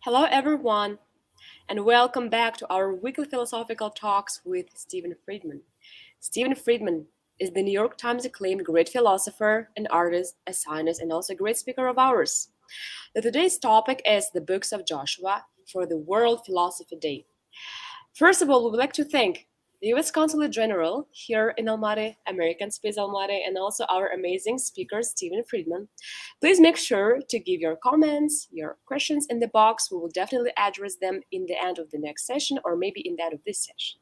Hello, everyone, and welcome back to our weekly philosophical talks with Stephen Friedman. Stephen Friedman is the New York Times acclaimed great philosopher and artist, a scientist, and also a great speaker of ours. Today's topic is the books of Joshua for the World Philosophy Day. First of all, we would like to thank the U.S. Consulate General here in Almaty, American Space Almaty, and also our amazing speaker, Stephen Friedman. Please make sure to give your comments, your questions in the box. We will definitely address them in the end of the next session or maybe in the end of this session.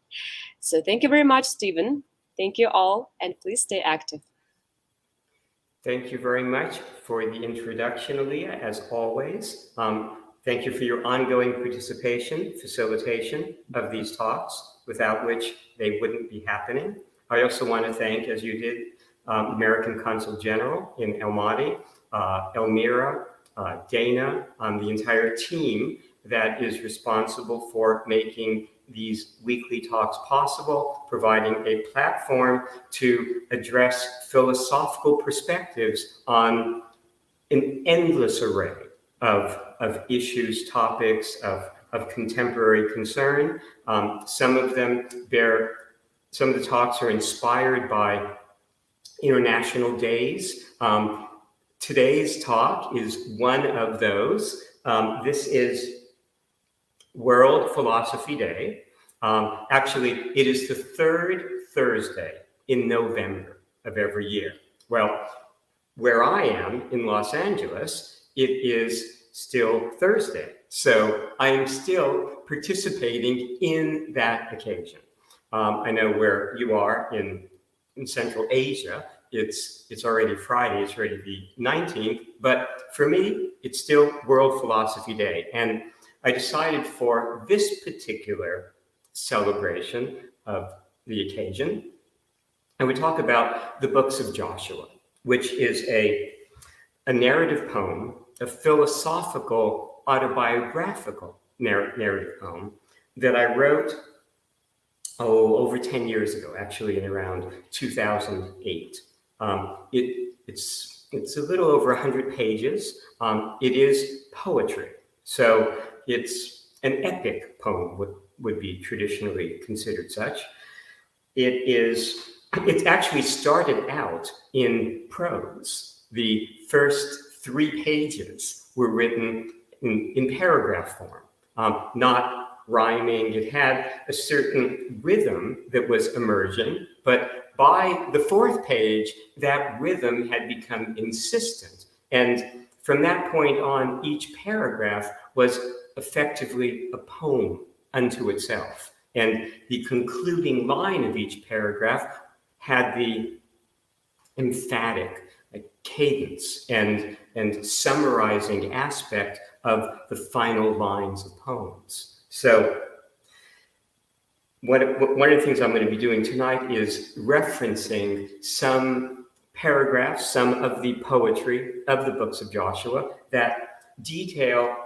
So thank you very much, Stephen. Thank you all, and please stay active. Thank you very much for the introduction, Aaliyah, as always. Thank you for your ongoing participation, facilitation of these talks, without which they wouldn't be happening. I also want to thank, as you did, American Consul General in Almaty, Elmira, Dana, the entire team that is responsible for making these weekly talks possible, providing a platform to address philosophical perspectives on an endless array of issues, topics, of contemporary concern. Some of the talks are inspired by international days. Today's talk is one of those. This is World Philosophy Day. Actually, it is the third Thursday in November of every year. Well, where I am in Los Angeles, it is still Thursday. So I am still participating in that occasion. I know where you are in Central Asia, it's already Friday, it's already the 19th, but for me, it's still World Philosophy Day. And I decided for this particular celebration of the occasion, I would talk about the books of Joshua, which is a narrative poem, a philosophical, autobiographical narrative poem that I wrote over 10 years ago, actually in around 2008. It's a little over 100 pages. It is poetry. So it's an epic poem, would be traditionally considered such. It actually started out in prose. The first 3 pages were written in paragraph form, not rhyming. It had a certain rhythm that was emerging, but by the 4th page, that rhythm had become insistent. And from that point on, each paragraph was effectively a poem unto itself. And the concluding line of each paragraph had the emphatic cadence and summarizing aspect of the final lines of poems. So one of the things I'm going to be doing tonight is referencing some paragraphs, some of the poetry of the books of Joshua that detail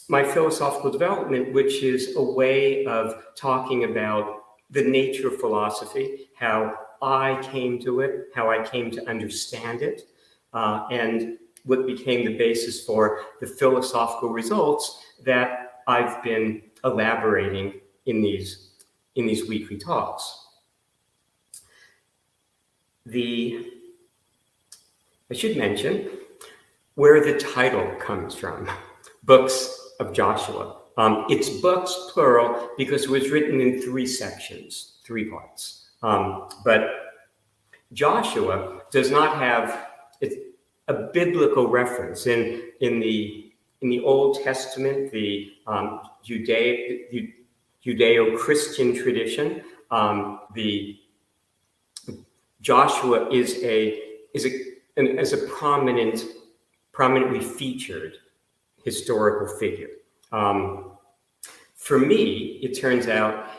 my philosophical development, which is a way of talking about the nature of philosophy, how I came to it, how I came to understand it, and what became the basis for the philosophical results that I've been elaborating in these weekly talks. I should mention where the title comes from, Books of Joshua. It's books, plural, because it was written in 3 sections, 3 parts. But Joshua does not have a biblical reference. In the Old Testament, the Judeo-Christian tradition, the Joshua is a prominently featured historical figure. For me, it turns out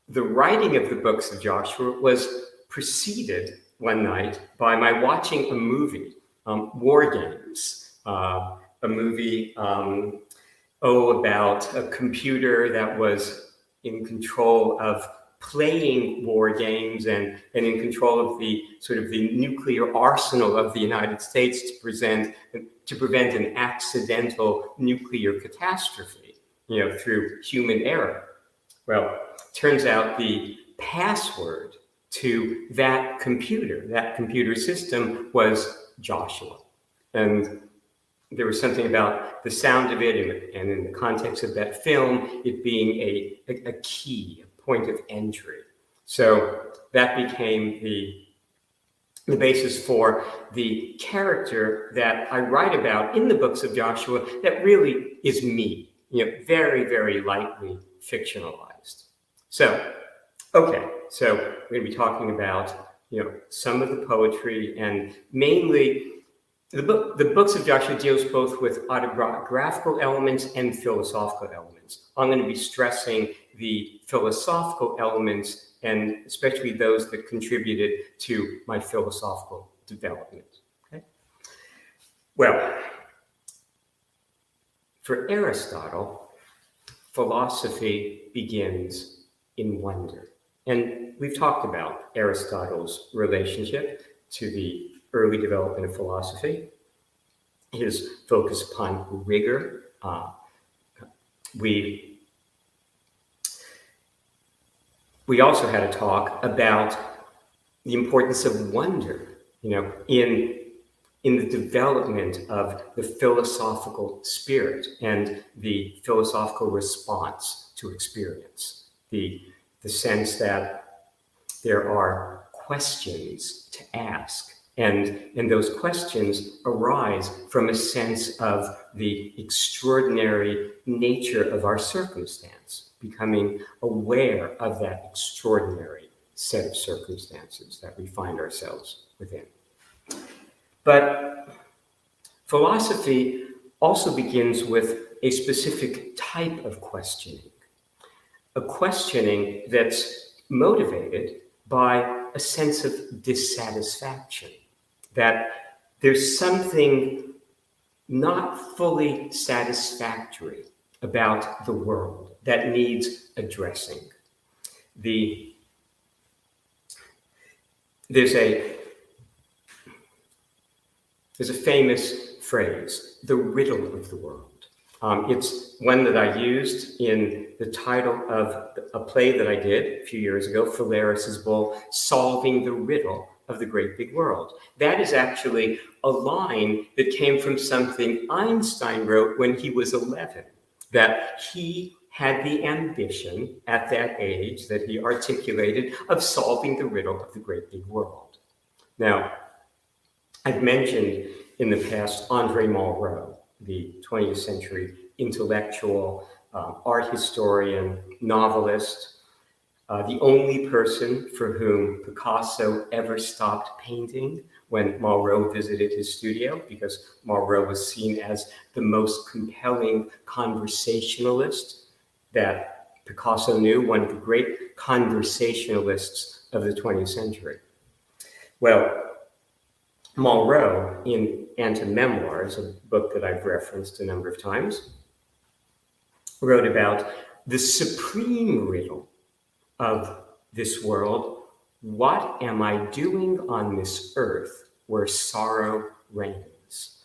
the writing of the books of Joshua was preceded one night by my watching a movie, War Games, a movie about a computer that was in control of playing war games and in control of the sort of the nuclear arsenal of the United States to prevent an accidental nuclear catastrophe. through human error. Well, turns out the password to that computer system was Joshua. And there was something about the sound of it and in the context of that film, it being a key, a point of entry. So that became the basis for the character that I write about in the books of Joshua that really is me, very, very lightly fictionalized. So, okay, so we're going to be talking about, some of the poetry, and mainly the books of Joshua deals both with autobiographical elements and philosophical elements. I'm going to be stressing the philosophical elements, and especially those that contributed to my philosophical development. Okay? Well, for Aristotle, philosophy begins in wonder. And we've talked about Aristotle's relationship to the early development of philosophy, his focus upon rigor. We also had a talk about the importance of wonder, in the development of the philosophical spirit and the philosophical response to experience. The sense that there are questions to ask, and those questions arise from a sense of the extraordinary nature of our circumstance, becoming aware of that extraordinary set of circumstances that we find ourselves within. But philosophy also begins with a specific type of questioning, a questioning that's motivated by a sense of dissatisfaction, that there's something not fully satisfactory about the world that needs addressing. There's a famous phrase, the riddle of the world. It's one that I used in the title of a play that I did a few years ago, Phalaris's Bull, Solving the Riddle of the Great Big World. That is actually a line that came from something Einstein wrote when he was 11, that he had the ambition at that age that he articulated of solving the riddle of the great big world. Now, I've mentioned in the past Andre Malraux, the 20th century intellectual, art historian, novelist, the only person for whom Picasso ever stopped painting when Malraux visited his studio, because Malraux was seen as the most compelling conversationalist that Picasso knew, one of the great conversationalists of the 20th century. Well, Malraux, in Anti-Memoirs, a book that I've referenced a number of times, wrote about the supreme riddle of this world. What am I doing on this earth where sorrow reigns?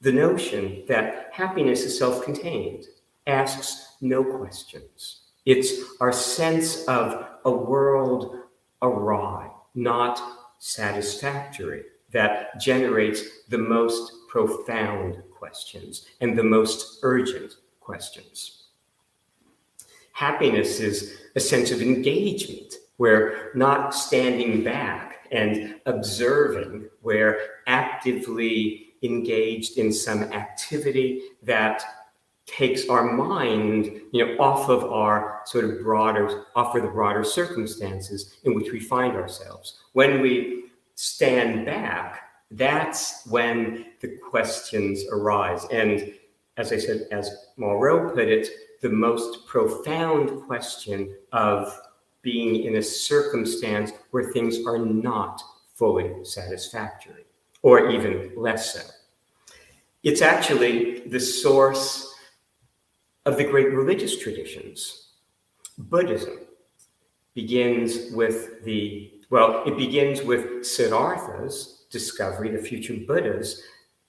The notion that happiness is self-contained, asks no questions. It's our sense of a world awry, not satisfactory, that generates the most profound questions and the most urgent questions. Happiness is a sense of engagement. We're not standing back and observing. We're actively engaged in some activity that takes our mind, off of our off of the broader circumstances in which we find ourselves. When we stand back, that's when the questions arise. And as I said, as Malraux put it, the most profound question of being in a circumstance where things are not fully satisfactory, or even less so. It's actually the source of the great religious traditions. Buddhism begins with Siddhartha's discovery, the future Buddha's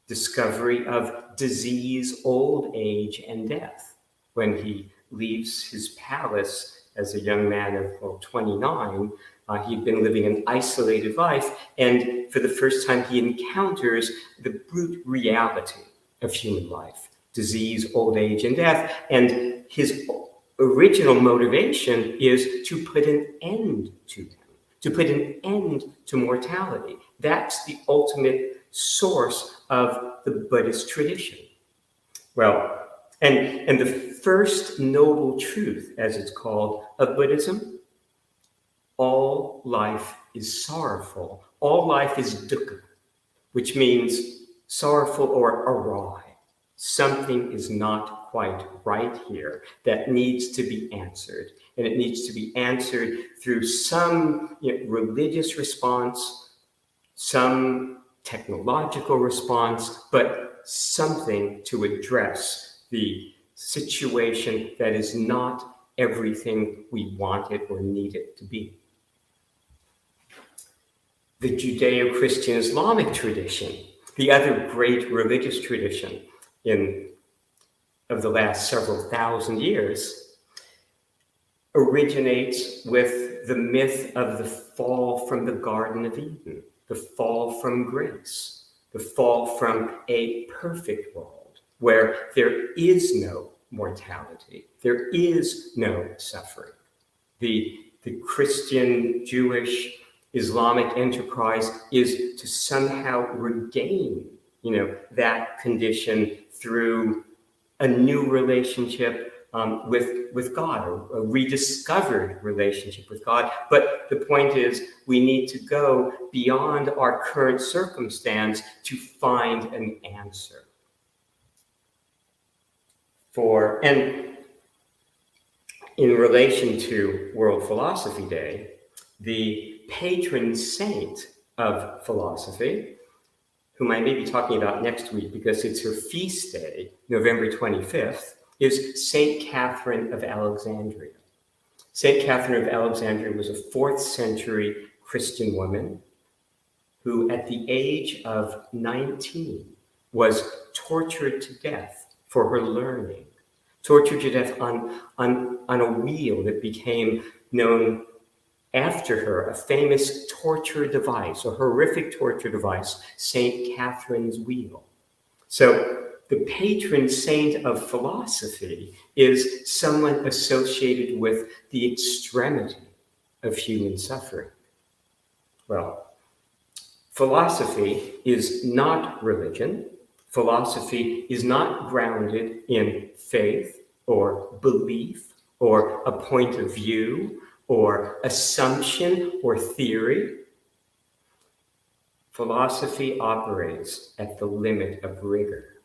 discovery of disease, old age, and death, when he leaves his palace as a young man of 29. He'd been living an isolated life, and for the first time he encounters the brute reality of human life, disease, old age, and death. And his original motivation is to put an end to them, to put an end to mortality. That's the ultimate source of the Buddhist tradition. Well, and the first noble truth, as it's called, of Buddhism, all life is sorrowful. All life is dukkha, which means sorrowful or awry. Something is not quite right here that needs to be answered. And it needs to be answered through some religious response, some technological response, but something to address the situation that is not everything we want it or need it to be. The Judeo-Christian Islamic tradition, the other great religious tradition of the last several thousand years, originates with the myth of the fall from the Garden of Eden, the fall from grace, the fall from a perfect world where there is no mortality, there is no suffering. The Christian, Jewish, Islamic enterprise is to somehow regain, that condition through a new relationship with God, or a rediscovered relationship with God. But the point is, we need to go beyond our current circumstance to find an answer. And in relation to World Philosophy Day, the patron saint of philosophy, whom I may be talking about next week because it's her feast day, November 25th, is Saint Catherine of Alexandria. Saint Catherine of Alexandria was a 4th century Christian woman who, at the age of 19, was tortured to death for her learning, tortured to death on a wheel that became known after her, a famous torture device, a horrific torture device, St. Catherine's wheel. So the patron saint of philosophy is someone associated with the extremity of human suffering. Well, philosophy is not religion. Philosophy is not grounded in faith or belief or a point of view or assumption or theory. Philosophy operates at the limit of rigor.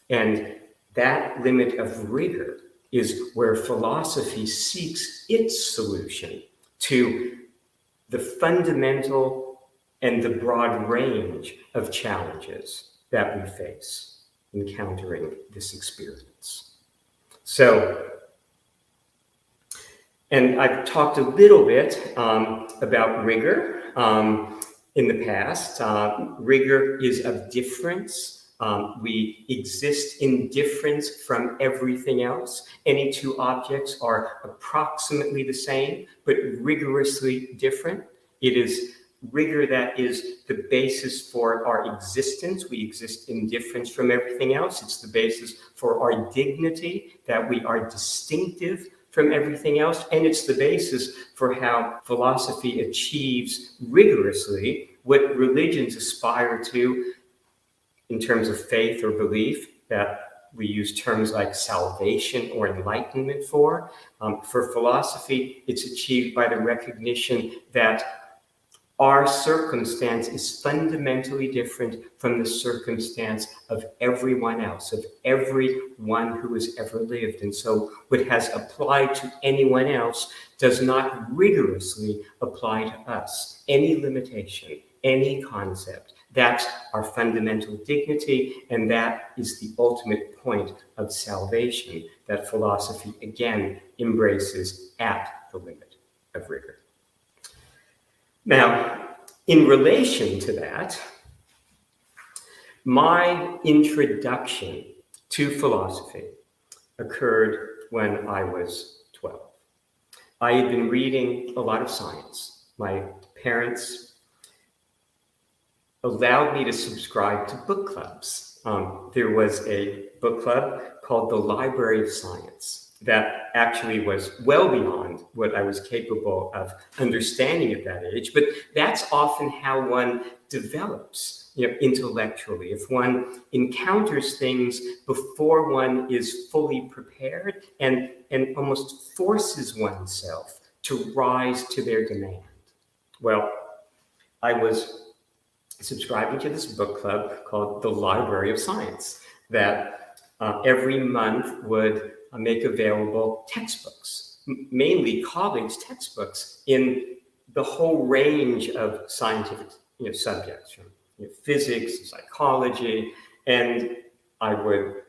And that limit of rigor is where philosophy seeks its solution to the fundamental and the broad range of challenges that we face encountering this experience. And I've talked a little bit about rigor in the past. Rigor is of difference. We exist in difference from everything else. Any two objects are approximately the same, but rigorously different. It is rigor that is the basis for our existence. We exist in difference from everything else. It's the basis for our dignity, that we are distinctive from everything else, and it's the basis for how philosophy achieves rigorously what religions aspire to in terms of faith or belief, that we use terms like salvation or enlightenment for. For philosophy, it's achieved by the recognition that our circumstance is fundamentally different from the circumstance of everyone else, of everyone who has ever lived. And so what has applied to anyone else does not rigorously apply to us. Any limitation, any concept, that's our fundamental dignity, and that is the ultimate point of salvation that philosophy, again, embraces at the limit of rigor. Now, in relation to that, my introduction to philosophy occurred when I was 12. I had been reading a lot of science. My parents allowed me to subscribe to book clubs. There was a book club called the Library of Science that actually was well beyond what I was capable of understanding at that age. But that's often how one develops, intellectually. If one encounters things before one is fully prepared and almost forces oneself to rise to their demand. Well, I was subscribing to this book club called the Library of Science that every month would make available textbooks, mainly college textbooks in the whole range of scientific subjects, from physics, psychology, and I would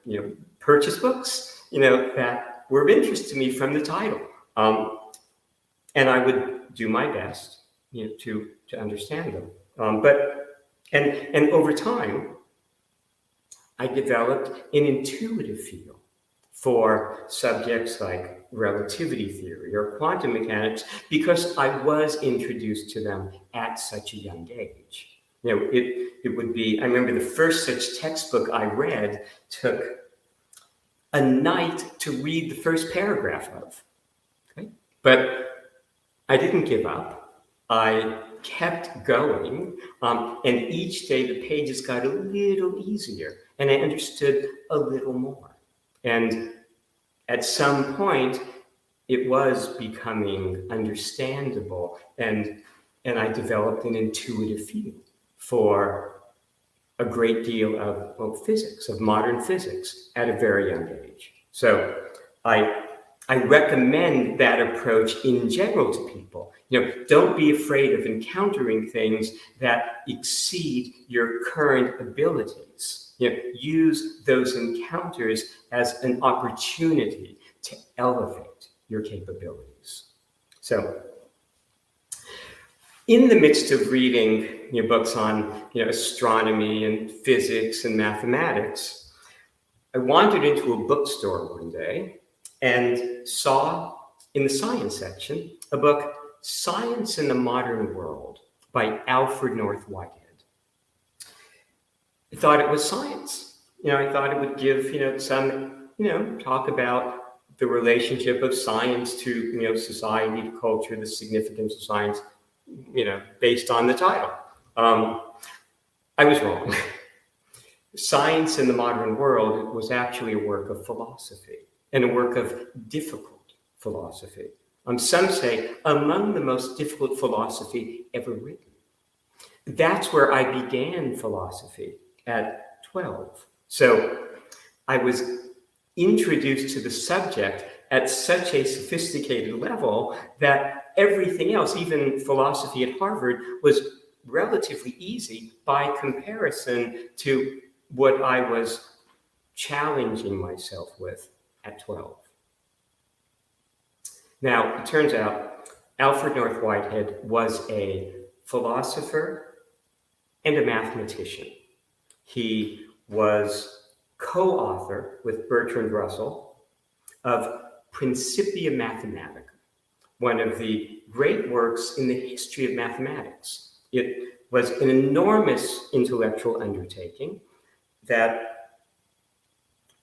purchase books that were of interest to me from the title, and I would do my best to understand them, And over time, I developed an intuitive feel for subjects like relativity theory or quantum mechanics because I was introduced to them at such a young age. It would be, I remember the first such textbook I read took a night to read the first paragraph of. Okay? But I didn't give up. I kept going, and each day the pages got a little easier, and I understood a little more. And at some point, it was becoming understandable, and I developed an intuitive feel for a great deal of physics, of modern physics, at a very young age. So I recommend that approach in general to people. Don't be afraid of encountering things that exceed your current abilities. Use those encounters as an opportunity to elevate your capabilities. So, in the midst of reading books on astronomy and physics and mathematics, I wandered into a bookstore one day and saw in the science section a book, Science in the Modern World by Alfred North Whitehead. I thought it was science. I thought it would give, some, talk about the relationship of science to, society, to culture, the significance of science, based on the title. I was wrong. Science in the Modern World was actually a work of philosophy, and a work of difficult philosophy. Some say among the most difficult philosophy ever written. That's where I began philosophy at 12. So I was introduced to the subject at such a sophisticated level that everything else, even philosophy at Harvard, was relatively easy by comparison to what I was challenging myself with at 12. Now, it turns out Alfred North Whitehead was a philosopher and a mathematician. He was co-author with Bertrand Russell of Principia Mathematica, one of the great works in the history of mathematics. It was an enormous intellectual undertaking that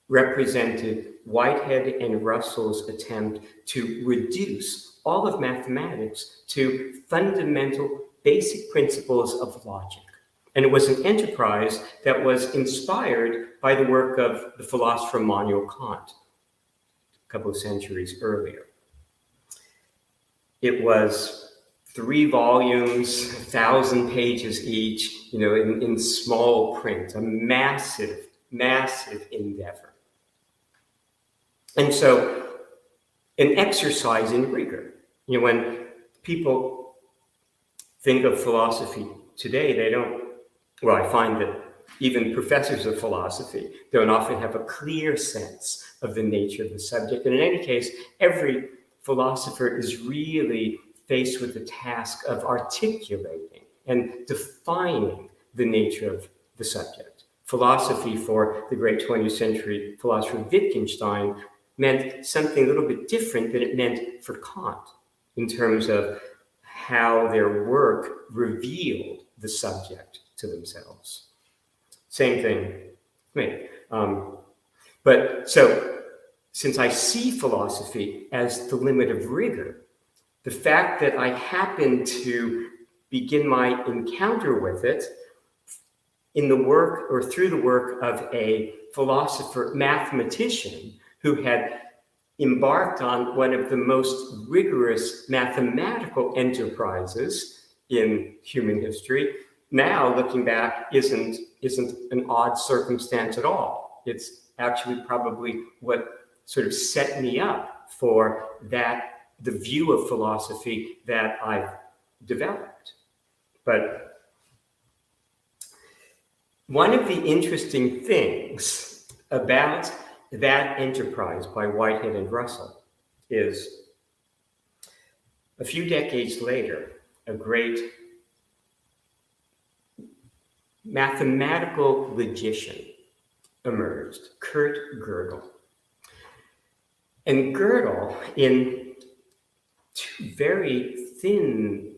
represented Whitehead and Russell's attempt to reduce all of mathematics to fundamental basic principles of logic. And it was an enterprise that was inspired by the work of the philosopher Immanuel Kant a couple of centuries earlier. It was 3 volumes, 1,000 pages each, in small print, a massive, massive endeavor. And so, an exercise in rigor. When people think of philosophy today, they don't, well, I find that even professors of philosophy don't often have a clear sense of the nature of the subject. And in any case, every philosopher is really faced with the task of articulating and defining the nature of the subject. Philosophy for the great 20th century philosopher Wittgenstein meant something a little bit different than it meant for Kant in terms of how their work revealed the subject to themselves. Same thing for me. But so, since I see philosophy as the limit of rigor, the fact that I happen to begin my encounter with it in the work or through the work of a philosopher, mathematician, who had embarked on one of the most rigorous mathematical enterprises in human history, now looking back isn't an odd circumstance at all. It's actually probably what sort of set me up for the view of philosophy that I've developed. But one of the interesting things about that enterprise by Whitehead and Russell is a few decades later, a great mathematical logician emerged, Kurt Gödel. And Gödel, in two very thin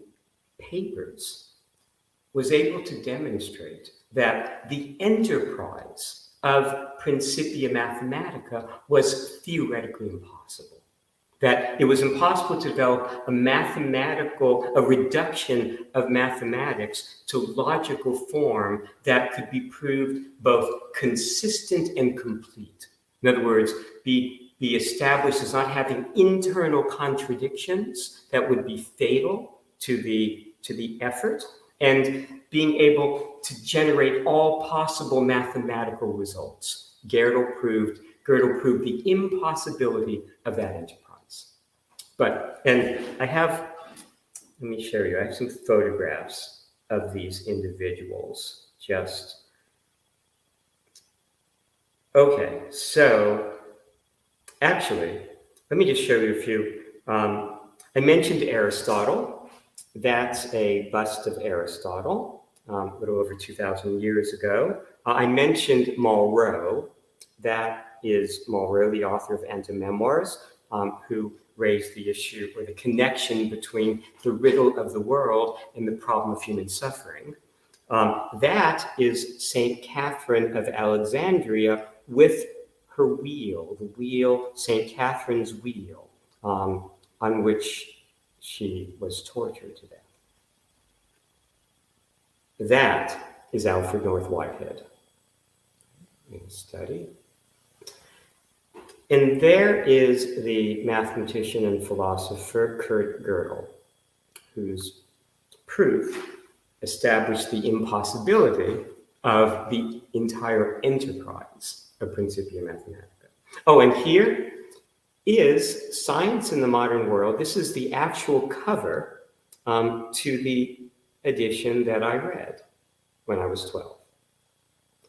papers, was able to demonstrate that the enterprise of Principia Mathematica was theoretically impossible. That it was impossible to develop a reduction of mathematics to logical form that could be proved both consistent and complete. In other words, be established as not having internal contradictions that would be fatal to the effort, and being able to generate all possible mathematical results. Gödel proved the impossibility of that enterprise. Let me show you, I have some photographs of these individuals. Okay, so actually, let me just show you a few. I mentioned Aristotle. That's a bust of Aristotle, a little over 2,000 years ago. I mentioned Malraux. That is Malraux, the author of Antimemoirs, who raised the issue or the connection between the riddle of the world and the problem of human suffering. That is St. Catherine of Alexandria with her wheel, St. Catherine's wheel, on which she was tortured to death. That is Alfred North Whitehead in the study. And there is the mathematician and philosopher Kurt Gödel, whose proof established the impossibility of the entire enterprise of Principia Mathematica. Oh, and here is Science in the Modern World. This is the actual cover to the edition that I read when I was 12.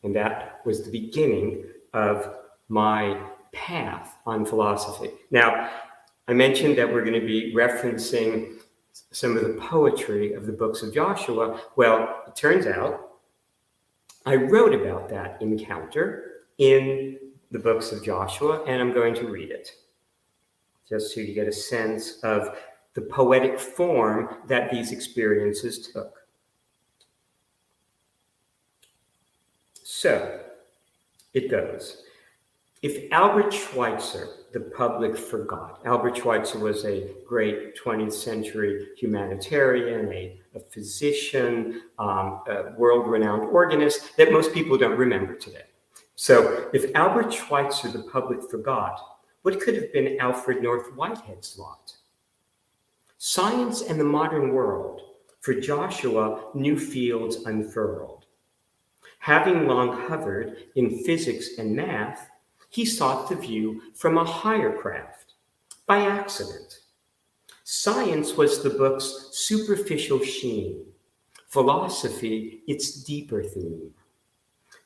And that was the beginning of my path on philosophy. Now, I mentioned that we're going to be referencing some of the poetry of the books of Joshua. Well, it turns out I wrote about that encounter in the books of Joshua, and I'm going to read it, just so you get a sense of the poetic form that these experiences took. So, it goes. If Albert Schweitzer, the public forgot. Albert Schweitzer was a great 20th century humanitarian, a physician, a world-renowned organist that most people don't remember today. So if Albert Schweitzer, the public forgot, what could have been Alfred North Whitehead's lot? Science and the modern world, for Joshua, new fields unfurled. Having long hovered in physics and math, he sought the view from a higher craft, by accident. Science was the book's superficial sheen, philosophy its deeper theme.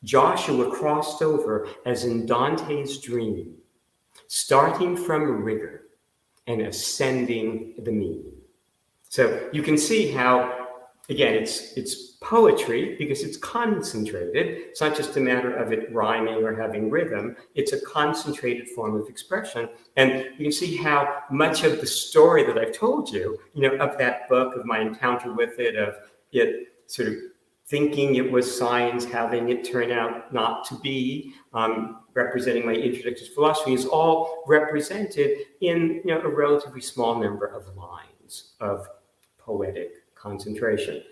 Joshua crossed over as in Dante's dream, starting from rigor and ascending the mean. So you can see how again, it's poetry because it's concentrated. It's not just a matter of it rhyming or having rhythm. It's a concentrated form of expression. And you can see how much of the story that I've told you, of that book, of my encounter with it, of it sort of thinking it was science, having it turn out not to be, representing my introduction to philosophy, is all represented in a relatively small number of lines of poetic concentration.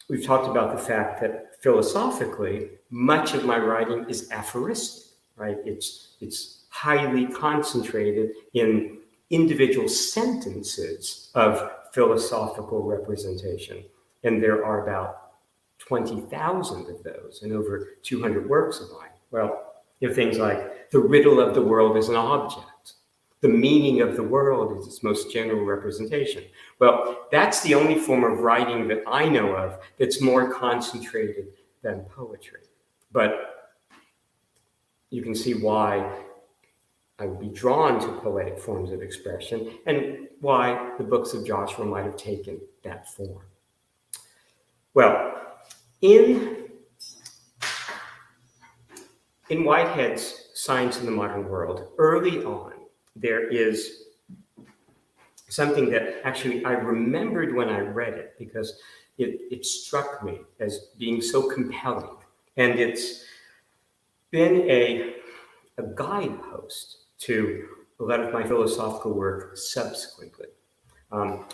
We've talked about the fact that philosophically, much of my writing is aphoristic, right? It's highly concentrated in individual sentences of philosophical representation. And there are about 20,000 of those and over 200 works of mine. Well, things like the riddle of the world is an object. The meaning of the world is its most general representation. Well, that's the only form of writing that I know of that's more concentrated than poetry. But you can see why I would be drawn to poetic forms of expression and why the books of Joshua might have taken that form. Well, in Whitehead's Science in the Modern World, early on, there is something that actually I remembered when I read it because it struck me as being so compelling. And it's been a guidepost to a lot of my philosophical work subsequently.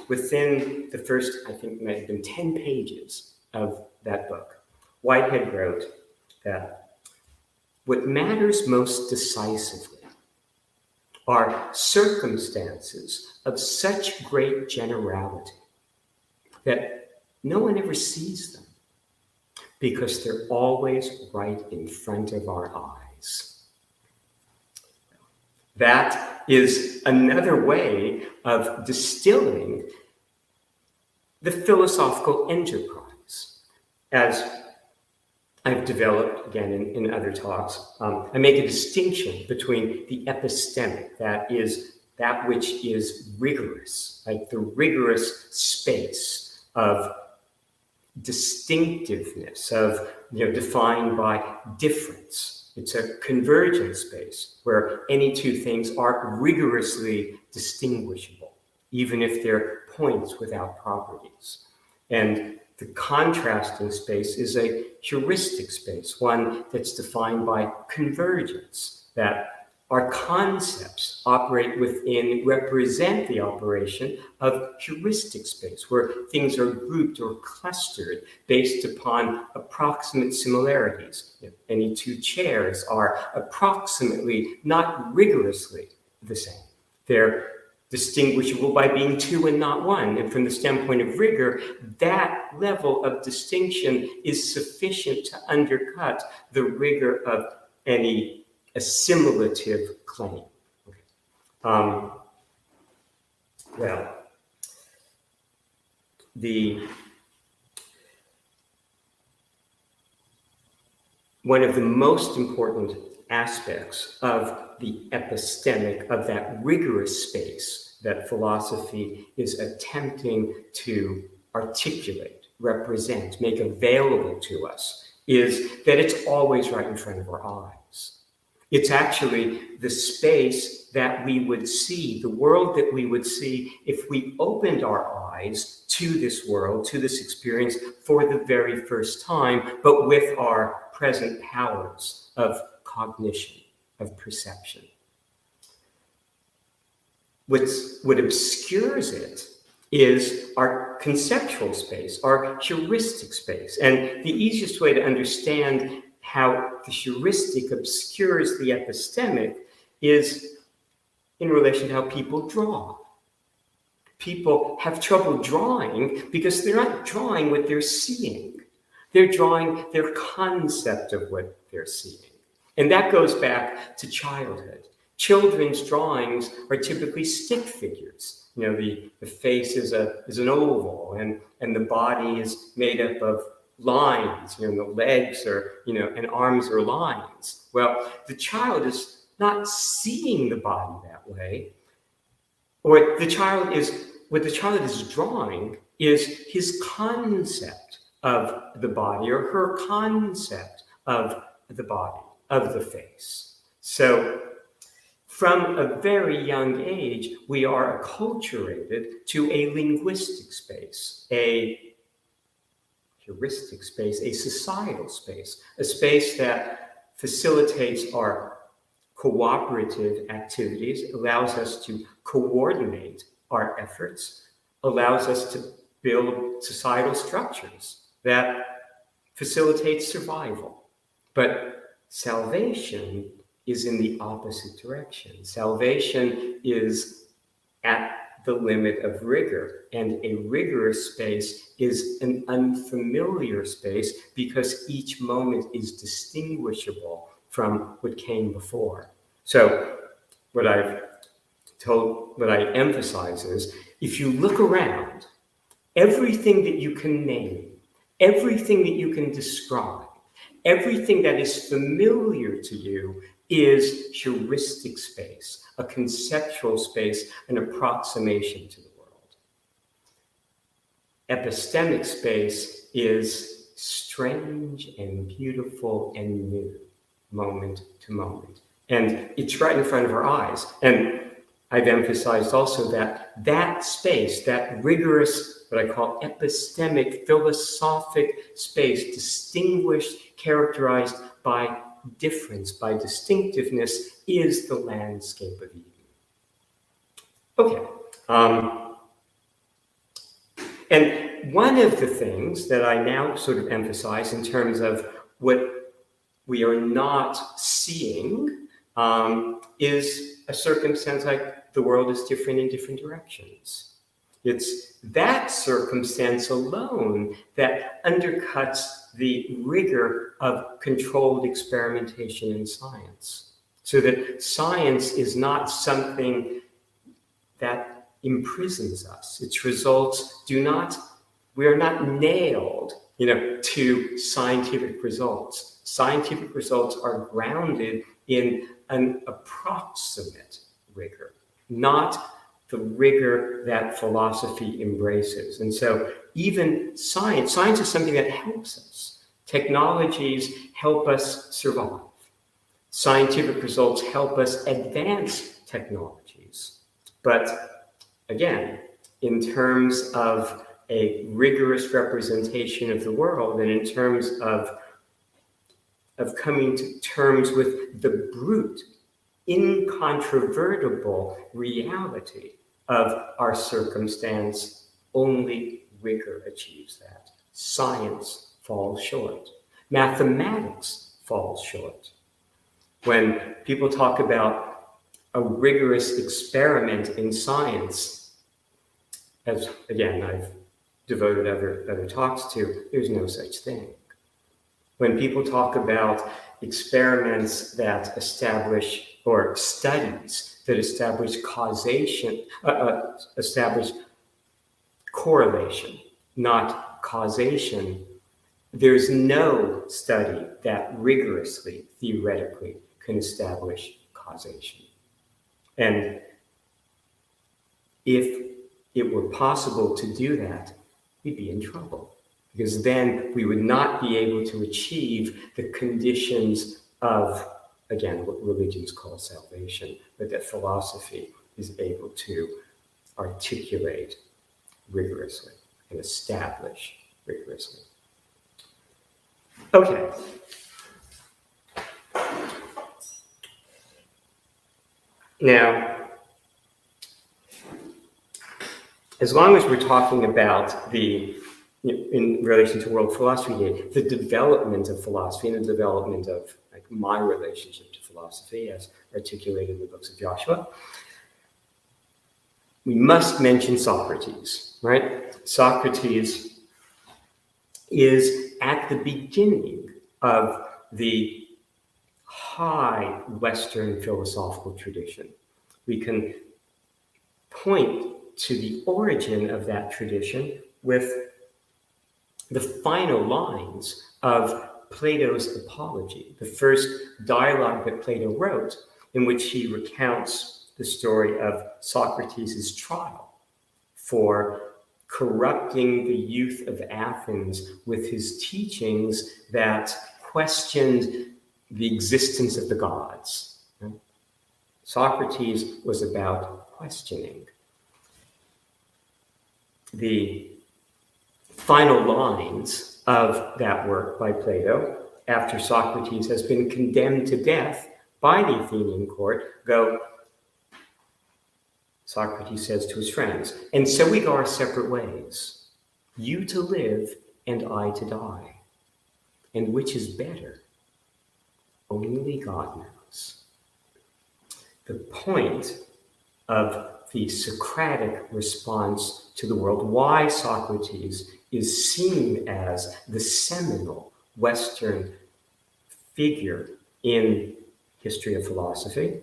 Within the first, I think, might have been 10 pages of that book, Whitehead wrote that what matters most decisively are circumstances of such great generality that no one ever sees them because they're always right in front of our eyes. That is another way of distilling the philosophical enterprise. As I've developed, again, in other talks, I make a distinction between the epistemic, that is that which is rigorous, like the rigorous space of distinctiveness, of defined by difference. It's a convergent space where any two things are rigorously distinguishable, even if they're points without properties. And the contrasting space is a heuristic space, one that's defined by convergence, that our concepts operate within, represent the operation of heuristic space, where things are grouped or clustered based upon approximate similarities. Any two chairs are approximately, not rigorously, the same. They're distinguishable by being two and not one. And from the standpoint of rigor, that level of distinction is sufficient to undercut the rigor of any assimilative claim. Okay. One of the most important aspects of the epistemic, of that rigorous space that philosophy is attempting to articulate, represent, make available to us, is that it's always right in front of our eyes. It's actually the space that we would see, the world that we would see if we opened our eyes to this world, to this experience for the very first time, but with our present powers of cognition, of perception. What obscures it is our conceptual space, our heuristic space. And the easiest way to understand how the heuristic obscures the epistemic is in relation to how people draw. People have trouble drawing because they're not drawing what they're seeing. They're drawing their concept of what they're seeing. And that goes back to childhood. Children's drawings are typically stick figures. The face is an oval, and the body is made up of lines. And the legs are, and arms are lines. Well, the child is not seeing the body that way. What the child is drawing is his concept of the body, or her concept of the body, of the face. So from a very young age, we are acculturated to a linguistic space, a heuristic space, a societal space, a space that facilitates our cooperative activities, allows us to coordinate our efforts, allows us to build societal structures that facilitate survival. But salvation is in the opposite direction. Salvation is at the limit of rigor, and a rigorous space is an unfamiliar space because each moment is distinguishable from what came before. So what I emphasize is, if you look around, everything that you can name, everything that you can describe, everything that is familiar to you is heuristic space, a conceptual space, an approximation to the world. Epistemic space is strange and beautiful and new, moment to moment. And it's right in front of our eyes. And I've emphasized also that that space, that rigorous, what I call epistemic, philosophic space, distinguished, characterized by difference, by distinctiveness, is the landscape of Eden. Okay. And one of the things that I now sort of emphasize in terms of what we are not seeing is a circumstance like the world is different in different directions. It's that circumstance alone that undercuts the rigor of controlled experimentation in science. So that science is not something that imprisons us. Its results we are not nailed, to scientific results. Scientific results are grounded in an approximate rigor, not the rigor that philosophy embraces. And so even science is something that helps us. Technologies help us survive. Scientific results help us advance technologies. But again, in terms of a rigorous representation of the world, and in terms of coming to terms with the brute, incontrovertible reality of our circumstance, only rigor achieves that. Science falls short. Mathematics falls short. When people talk about a rigorous experiment in science, as again I've devoted other talks to, there's no such thing. When people talk about experiments that establish, or studies that establish causation, establish correlation, not causation, there's no study that rigorously, theoretically, can establish causation. And if it were possible to do that, we'd be in trouble, because then we would not be able to achieve the conditions of, again, what religions call salvation, but that philosophy is able to articulate rigorously and establish rigorously. Okay. Now, as long as we're talking about in relation to world philosophy, the development of philosophy and the development of my relationship to philosophy as articulated in the books of Joshua, we must mention Socrates, right? Socrates is at the beginning of the high Western philosophical tradition. We can point to the origin of that tradition with the final lines of Plato's Apology, the first dialogue that Plato wrote, in which he recounts the story of Socrates' trial for corrupting the youth of Athens with his teachings that questioned the existence of the gods. Socrates was about questioning. The final lines of that work by Plato, after Socrates has been condemned to death by the Athenian court, go, Socrates says to his friends, and so we go our separate ways, you to live and I to die. And which is better? Only God knows. The point of the Socratic response to the world, why Socrates is seen as the seminal Western figure in history of philosophy,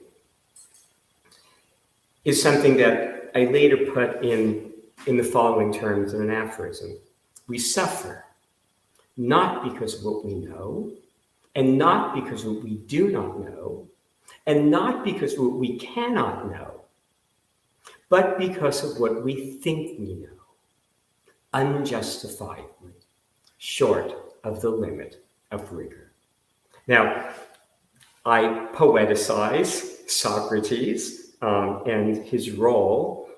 is something that I later put in the following terms in an aphorism. We suffer not because of what we know, and not because of what we do not know, and not because of what we cannot know, but because of what we think we know, unjustifiably, short of the limit of rigor. Now, I poeticize Socrates and his role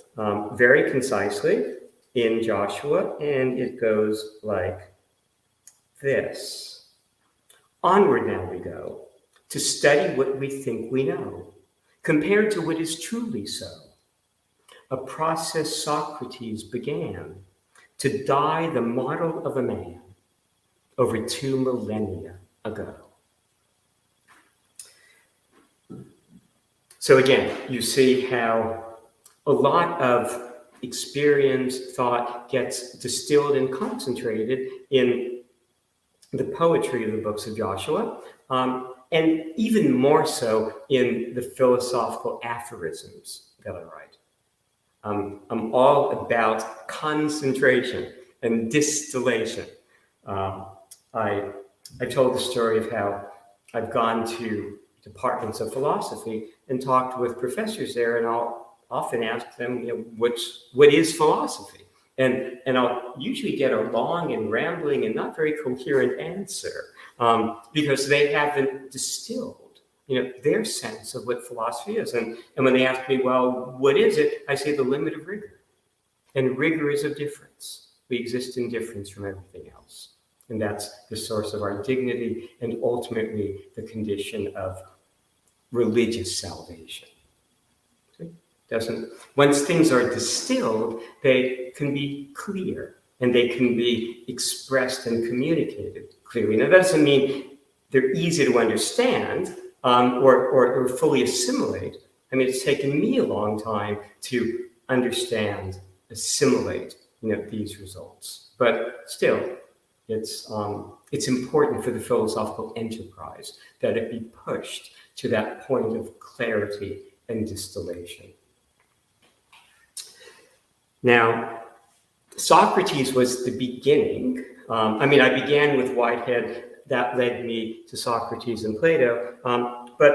very concisely in Joshua, and it goes like this. Onward now we go, to study what we think we know, compared to what is truly so. A process Socrates began to die the model of a man over 2 millennia ago. So again, you see how a lot of experience, thought gets distilled and concentrated in the poetry of the books of Joshua, and even more so in the philosophical aphorisms that I write. I'm all about concentration and distillation. I told the story of how I've gone to departments of philosophy and talked with professors there, and I'll often ask them, what is philosophy? And I'll usually get a long and rambling and not very coherent answer because they haven't distilled their sense of what philosophy is. And when they ask me, well, what is it? I say the limit of rigor. And rigor is of difference. We exist in difference from everything else. And that's the source of our dignity and ultimately the condition of religious salvation. Once things are distilled, they can be clear and they can be expressed and communicated clearly. Now, that doesn't mean they're easy to understand or fully assimilate. I mean, it's taken me a long time to understand, assimilate, these results. But still, it's important for the philosophical enterprise that it be pushed to that point of clarity and distillation. Now, Socrates was the beginning. I began with Whitehead. That led me to Socrates and Plato. But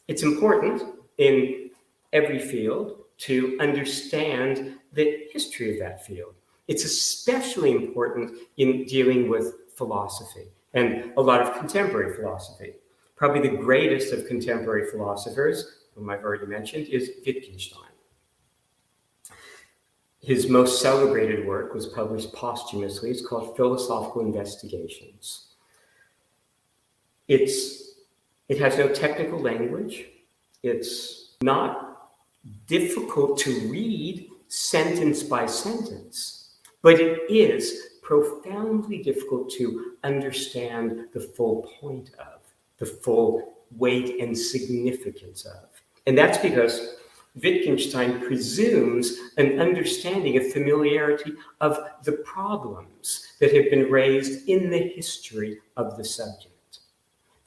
it's important in every field to understand the history of that field. It's especially important in dealing with philosophy and a lot of contemporary philosophy. Probably the greatest of contemporary philosophers, whom I've already mentioned, is Wittgenstein. His most celebrated work was published posthumously. It's called Philosophical Investigations. It has no technical language. It's not difficult to read sentence by sentence, but it is profoundly difficult to understand the full point of, the full weight and significance of. And that's because Wittgenstein presumes an understanding, a familiarity of the problems that have been raised in the history of the subject.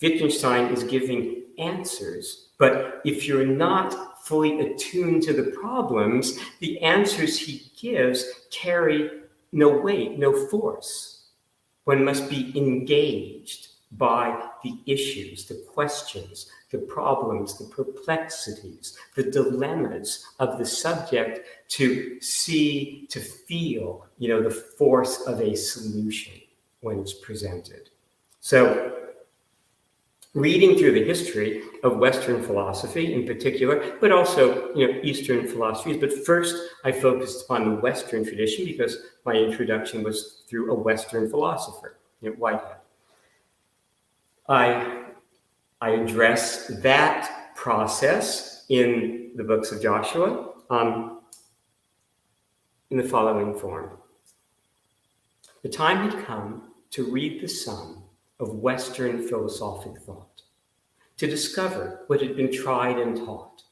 Wittgenstein is giving answers, but if you're not fully attuned to the problems, the answers he gives carry no weight, no force. One must be engaged by the issues, the questions, the problems, the perplexities, the dilemmas of the subject to see, to feel, the force of a solution when it's presented. So, reading through the history of Western philosophy in particular, but also, Eastern philosophies. But first, I focused on the Western tradition because my introduction was through a Western philosopher, Whitehead. I address that process in the books of Joshua in the following form. The time had come to read the sum of Western philosophic thought, to discover what had been tried and taught,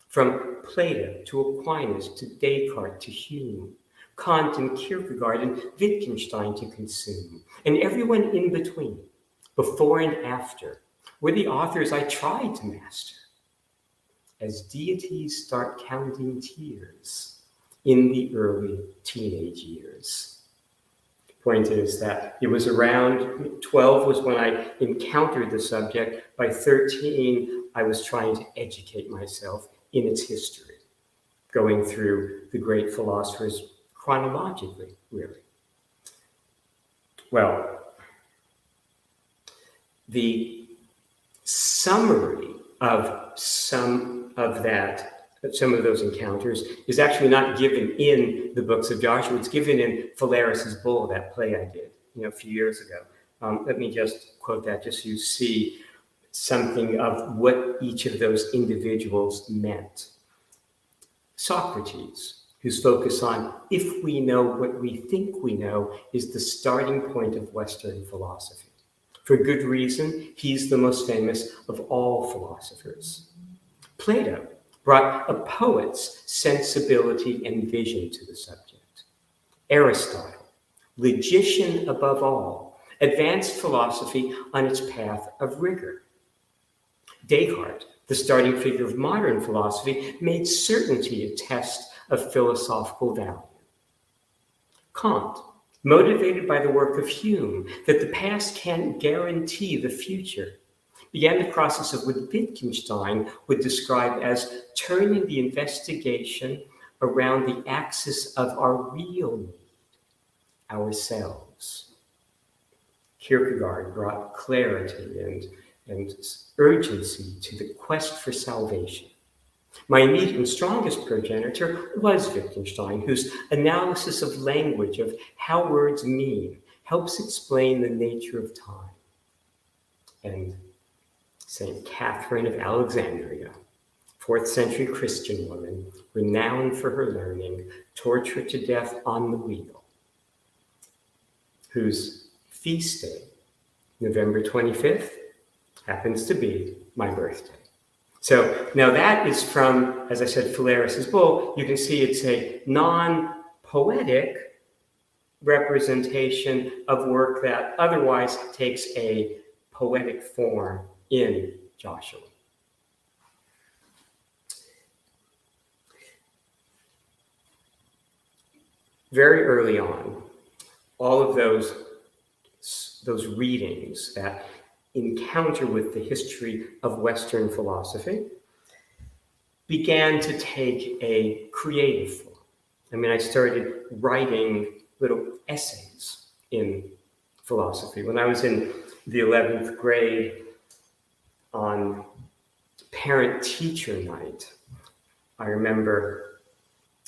from Plato to Aquinas to Descartes to Hume, Kant and Kierkegaard and Wittgenstein to consume, and everyone in between, before and after, were the authors I tried to master. As deities start counting tears in the early teenage years. The point is that it was around 12 was when I encountered the subject. By 13, I was trying to educate myself in its history, going through the great philosophers chronologically, really. Well, the summary of some of those encounters is actually not given in the books of Joshua. It's given in Phalaris's Bull, that play I did, a few years ago. Let me just quote that just so you see something of what each of those individuals meant. Socrates, whose focus on if we know what we think we know, is the starting point of Western philosophy. For good reason, he's the most famous of all philosophers. Plato brought a poet's sensibility and vision to the subject. Aristotle, logician above all, advanced philosophy on its path of rigor. Descartes, the starting figure of modern philosophy, made certainty a test of philosophical value. Kant, motivated by the work of Hume, that the past can't guarantee the future, began the process of what Wittgenstein would describe as turning the investigation around the axis of our real need, ourselves. Kierkegaard brought clarity and urgency to the quest for salvation. My immediate and strongest progenitor was Wittgenstein, whose analysis of language, of how words mean, helps explain the nature of time. And St. Catherine of Alexandria, 4th century Christian woman, renowned for her learning, tortured to death on the wheel, whose feast day, November 25th, happens to be my birthday. So now that is from, as I said, Phalaris's Bull. You can see it's a non-poetic representation of work that otherwise takes a poetic form in Joshua. Very early on, all of those readings, that encounter with the history of Western philosophy, began to take a creative form. I started writing little essays in philosophy. When I was in the 11th grade, on parent-teacher night, I remember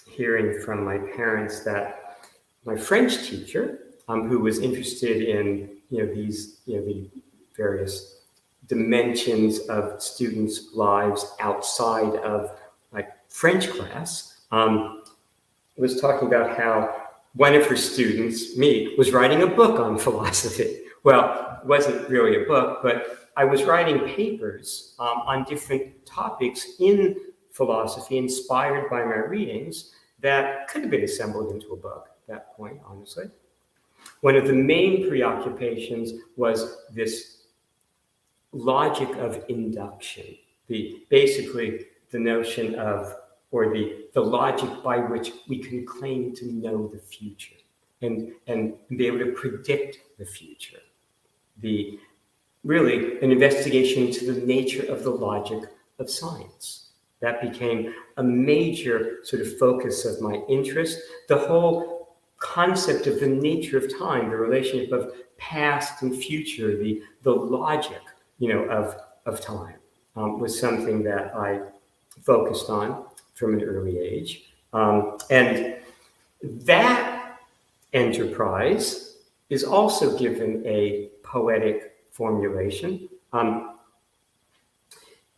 hearing from my parents that my French teacher, who was interested in the various dimensions of students' lives outside of French class, was talking about how one of her students, me, was writing a book on philosophy. Well, it wasn't really a book, but I was writing papers on different topics in philosophy inspired by my readings that could have been assembled into a book at that point, honestly. One of the main preoccupations was this logic of induction, basically the notion of, or the logic by which we can claim to know the future and be able to predict the future. The really an investigation into the nature of the logic of science. That became a major sort of focus of my interest. The whole concept of the nature of time, the relationship of past and future, the logic, of time, was something that I focused on from an early age. And that enterprise is also given a poetic formulation.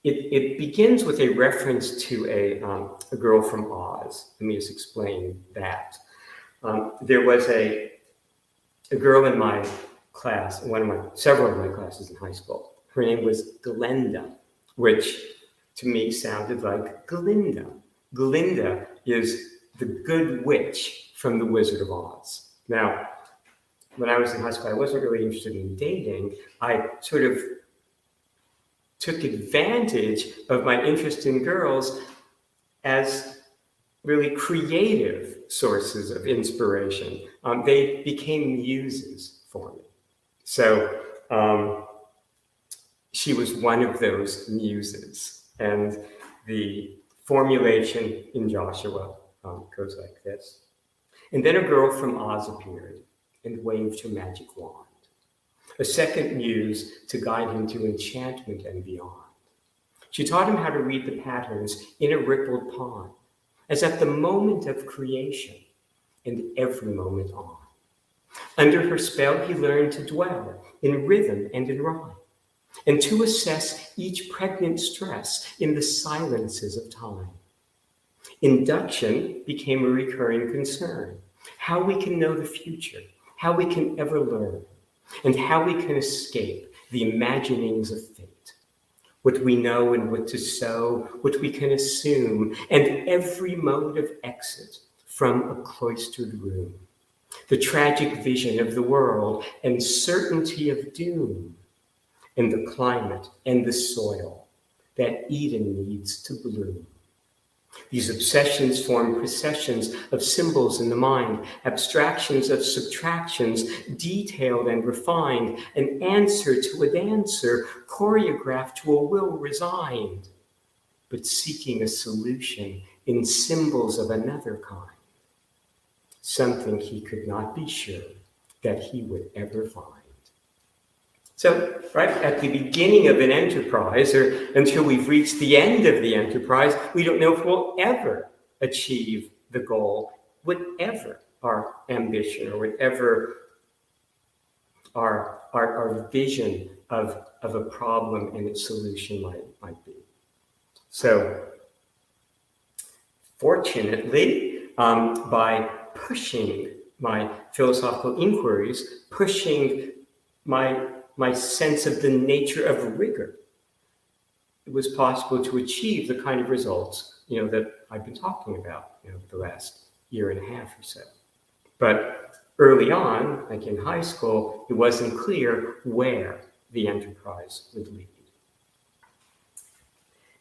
It begins with a reference to a girl from Oz. Let me just explain that. There was a girl in my class, several of my classes in high school. Her name was Glinda, which to me sounded like Glinda. Glinda is the good witch from The Wizard of Oz. Now, when I was in high school, I wasn't really interested in dating. I sort of took advantage of my interest in girls as really creative sources of inspiration. They became muses for me. So she was one of those muses. And the formulation in Joshua goes like this. And then a girl from Oz appeared and waved her magic wand, a second muse to guide him to enchantment and beyond. She taught him how to read the patterns in a rippled pond, as at the moment of creation and every moment on. Under her spell, he learned to dwell in rhythm and in rhyme, and to assess each pregnant stress in the silences of time. Induction became a recurring concern, how we can know the future, how we can ever learn, and how we can escape the imaginings of fate, what we know and what to sow, what we can assume, and every mode of exit from a cloistered room, the tragic vision of the world and certainty of doom, and the climate and the soil that Eden needs to bloom. These obsessions form processions of symbols in the mind, abstractions of subtractions, detailed and refined, an answer to a dancer, choreographed to a will resigned, but seeking a solution in symbols of another kind, something he could not be sure that he would ever find. So, right at the beginning of an enterprise, or until we've reached the end of the enterprise, we don't know if we'll ever achieve the goal, whatever our ambition or whatever our vision of a problem and its solution might be. So, fortunately, by pushing my philosophical inquiries, pushing my sense of the nature of rigor, it was possible to achieve the kind of results, that I've been talking about, the last year and a half or so. But early on, like in high school, it wasn't clear where the enterprise would lead.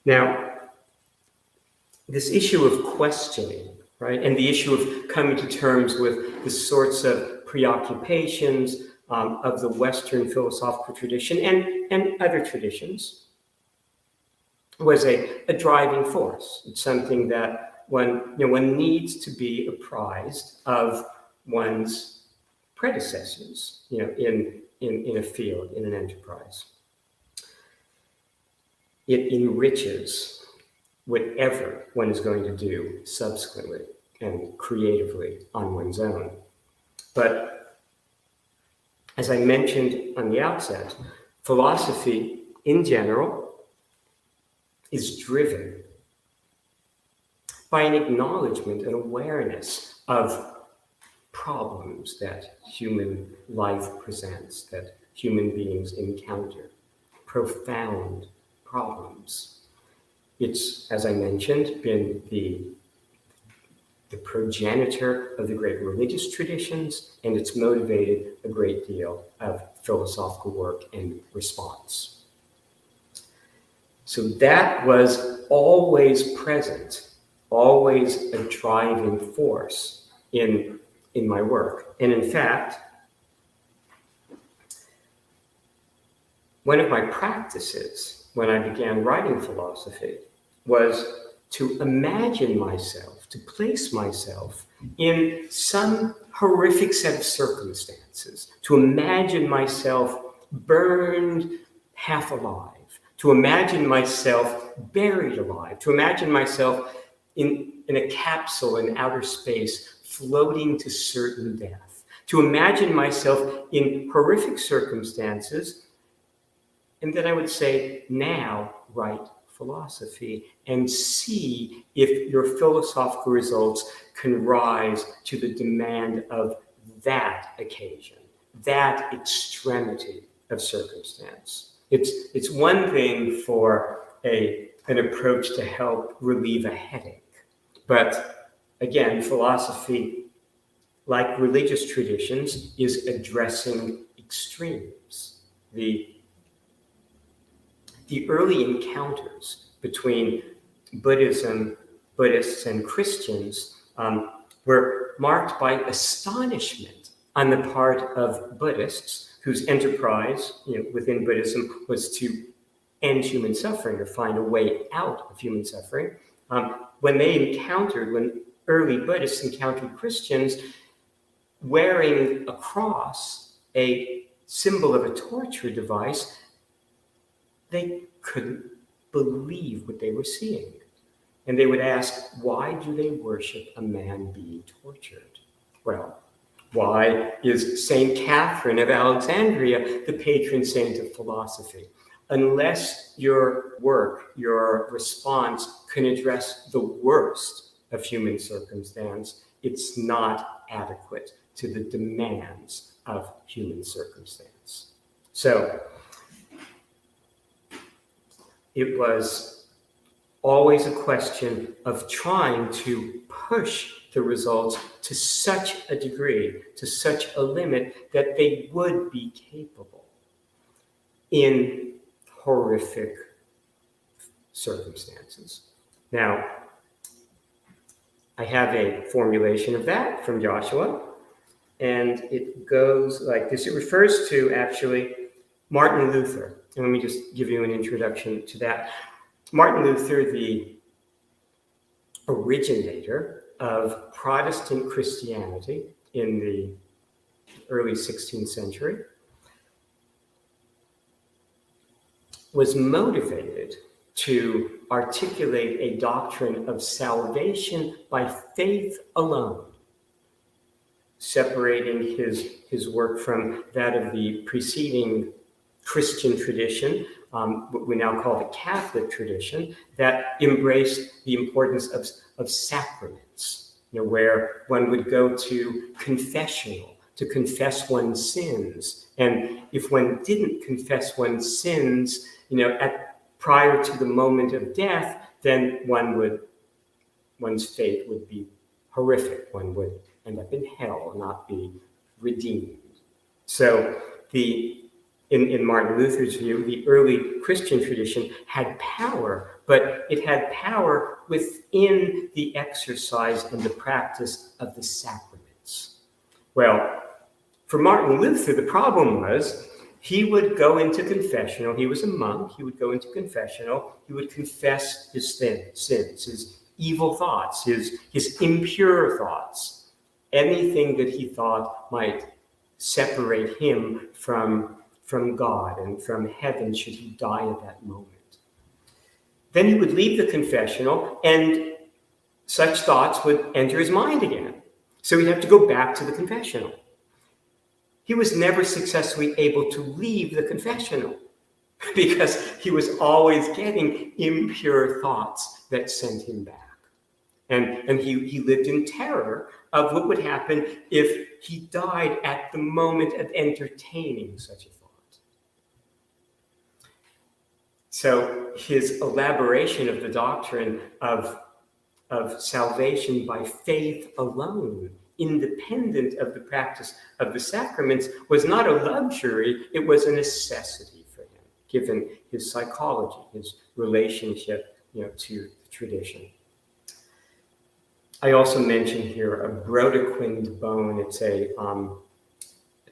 Now, this issue of questioning, right, and the issue of coming to terms with the sorts of preoccupations of the Western philosophical tradition and other traditions was a driving force. It's something that one needs to be apprised of one's predecessors, in a field, in an enterprise. It enriches whatever one is going to do subsequently and creatively on one's own. But as I mentioned on the outset, philosophy in general is driven by an acknowledgement and awareness of problems that human life presents, that human beings encounter, profound problems. It's, as I mentioned, been the progenitor of the great religious traditions, and it's motivated a great deal of philosophical work and response. So that was always present, always a driving force in my work. And in fact, one of my practices when I began writing philosophy was to imagine myself, to place myself in some horrific set of circumstances, to imagine myself burned half alive, to imagine myself buried alive, to imagine myself in a capsule in outer space floating to certain death, to imagine myself in horrific circumstances. And then I would say, now write philosophy and see if your philosophical results can rise to the demand of that occasion, that extremity of circumstance. It's one thing for an approach to help relieve a headache. But again, philosophy, like religious traditions, is addressing extremes. The early encounters between Buddhists and Christians were marked by astonishment on the part of Buddhists, whose enterprise within Buddhism was to end human suffering or find a way out of human suffering. When early Buddhists encountered Christians wearing a cross, a symbol of a torture device, they couldn't believe what they were seeing. And they would ask, why do they worship a man being tortured? Well, why is St. Catherine of Alexandria the patron saint of philosophy? Unless your work, your response can address the worst of human circumstance, it's not adequate to the demands of human circumstance. So it was always a question of trying to push the results to such a degree, to such a limit, that they would be capable in horrific circumstances. Now, I have a formulation of that from Joshua, and it goes like this. It refers to, actually, Martin Luther. And let me just give you an introduction to that. Martin Luther, the originator of Protestant Christianity in the early 16th century, was motivated to articulate a doctrine of salvation by faith alone, separating his work from that of the preceding Christian tradition, what we now call the Catholic tradition, that embraced the importance of sacraments, where one would go to confessional to confess one's sins. And if one didn't confess one's sins, prior to the moment of death, then one's fate would be horrific. One would end up in hell, not be redeemed. So in Martin Luther's view, the early Christian tradition had power, but it had power within the exercise and the practice of the sacraments. Well, for Martin Luther, the problem was he would go into confessional. He was a monk. He would go into confessional. He would confess his sins, his evil thoughts, his impure thoughts, anything that he thought might separate him from God and from heaven should he die at that moment. Then he would leave the confessional, and such thoughts would enter his mind again. So he'd have to go back to the confessional. He was never successfully able to leave the confessional because he was always getting impure thoughts that sent him back. And he lived in terror of what would happen if he died at the moment of entertaining such a thought. So his elaboration of the doctrine of salvation by faith alone, independent of the practice of the sacraments, was not a luxury, it was a necessity for him, given his psychology, his relationship, to the tradition. I also mention here a brodequined bone. It's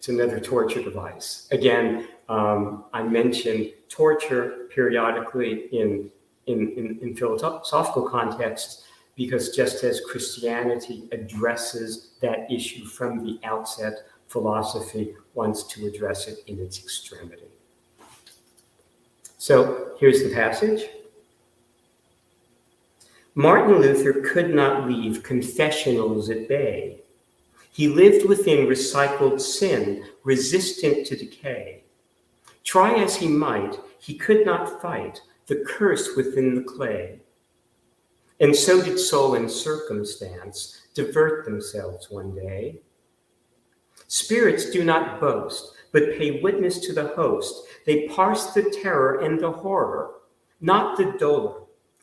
another torture device. Again, I mention torture periodically in philosophical contexts, because just as Christianity addresses that issue from the outset, philosophy wants to address it in its extremity. So here's the passage. Martin Luther could not leave confessionals at bay. He lived within recycled sin, resistant to decay. Try as he might, he could not fight the curse within the clay. And so did soul and circumstance divert themselves one day. Spirits do not boast, but pay witness to the host. They parse the terror and the horror, not the dolor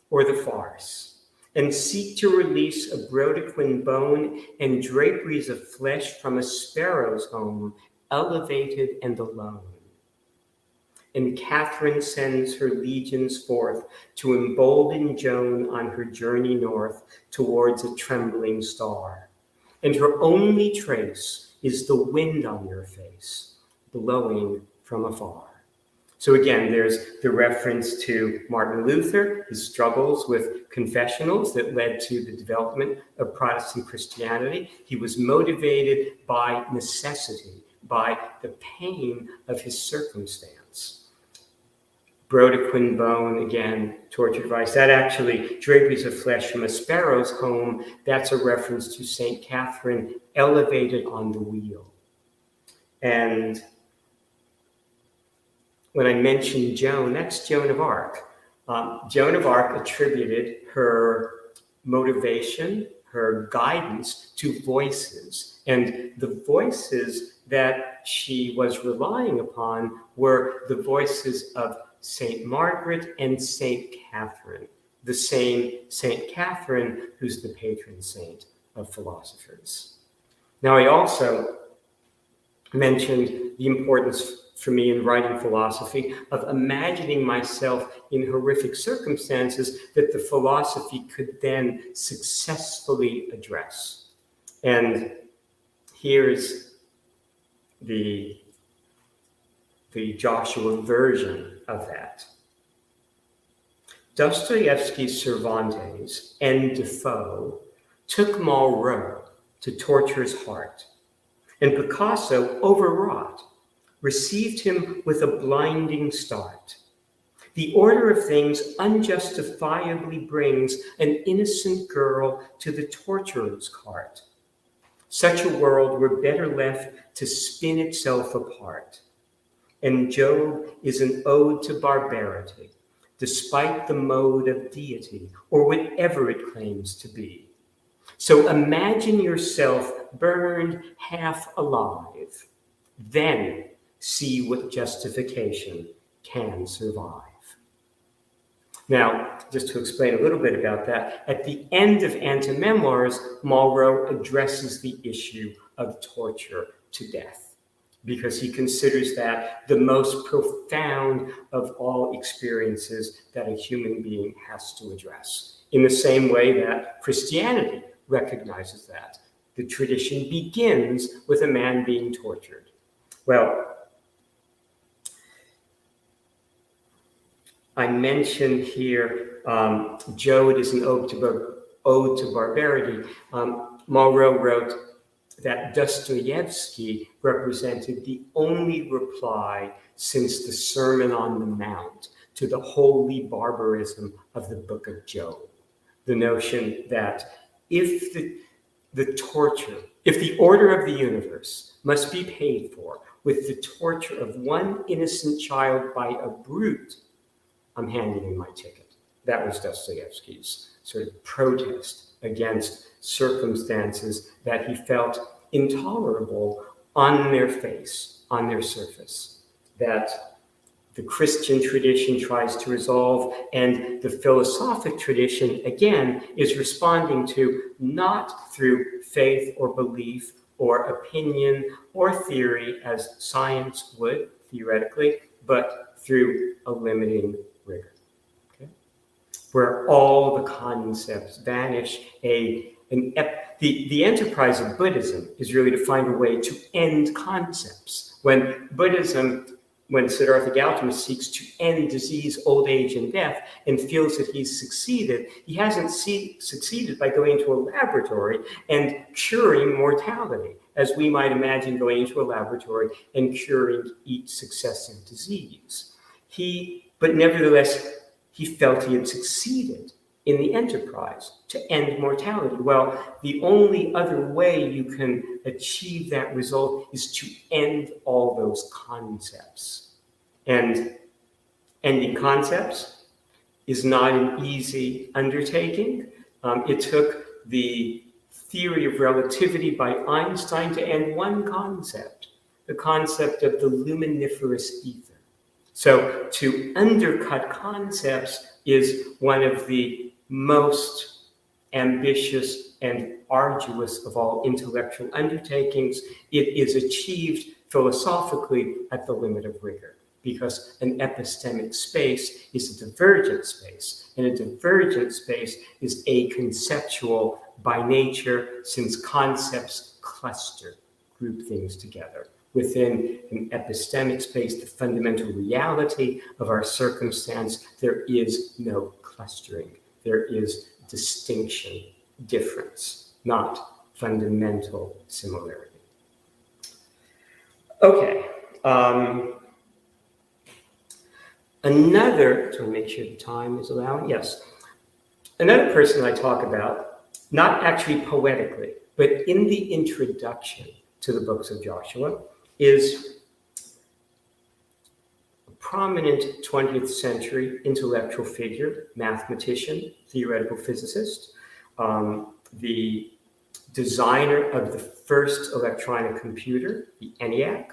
or the farce, and seek to release a brodequin bone and draperies of flesh from a sparrow's home, elevated and alone. And Catherine sends her legions forth to embolden Joan on her journey north towards a trembling star. And her only trace is the wind on your face, blowing from afar. So again, there's the reference to Martin Luther, his struggles with confessionals that led to the development of Protestant Christianity. He was motivated by necessity, by the pain of his circumstance. Brodequin bone, again, torture device. That actually, draperies of flesh from a sparrow's home, that's a reference to St. Catherine elevated on the wheel. And when I mentioned Joan, that's Joan of Arc. Joan of Arc attributed her motivation, her guidance to voices. And the voices that she was relying upon were the voices of St. Margaret and St. Catherine, the same St. Catherine who's the patron saint of philosophers. Now, I also mentioned the importance for me in writing philosophy of imagining myself in horrific circumstances that the philosophy could then successfully address. And here's the Joshua version of that. Dostoevsky's Cervantes and Defoe took Malraux to torture his heart, and Picasso, overwrought, received him with a blinding start. The order of things unjustifiably brings an innocent girl to the torturer's cart. Such a world were better left to spin itself apart. And Job is an ode to barbarity, despite the mode of deity, or whatever it claims to be. So imagine yourself burned half alive, then see what justification can survive. Now, just to explain a little bit about that, at the end of Antimemoirs, Malraux addresses the issue of torture to death, because he considers that the most profound of all experiences that a human being has to address. In the same way that Christianity recognizes that. The tradition begins with a man being tortured. Well, I mentioned here, Joad is an ode to barbarity. Malraux wrote that Dostoevsky represented the only reply since the Sermon on the Mount to the holy barbarism of the book of Job. The notion that if the order of the universe must be paid for with the torture of one innocent child by a brute, I'm handing in my ticket. That was Dostoevsky's sort of protest against circumstances that he felt intolerable on their face, on their surface, that the Christian tradition tries to resolve, and the philosophic tradition, again, is responding to not through faith or belief or opinion or theory as science would, theoretically, but through a limiting rigor, okay? Where all the concepts vanish. The enterprise of Buddhism is really to find a way to end concepts. When Buddhism when Siddhartha Gautama seeks to end disease, old age, and death, and feels that he's succeeded, he hasn't succeeded by going into a laboratory and curing mortality, as we might imagine going into a laboratory and curing each successive disease. But nevertheless, he felt he had succeeded in the enterprise to end mortality. Well, the only other way you can achieve that result is to end all those concepts. And ending concepts is not an easy undertaking. It took the theory of relativity by Einstein to end one concept, the concept of the luminiferous ether. So to undercut concepts is one of the most ambitious and arduous of all intellectual undertakings. It is achieved philosophically at the limit of rigor, because an epistemic space is a divergent space, and a divergent space is aconceptual by nature, since concepts cluster, group things together. Within an epistemic space, the fundamental reality of our circumstance, there is no clustering. There is distinction, difference, not fundamental similarity. Okay. Another, to make sure the time is allowing, yes. Another person I talk about, not actually poetically, but in the introduction to the books of Joshua, is a prominent 20th century intellectual figure, mathematician, theoretical physicist, the designer of the first electronic computer, the ENIAC,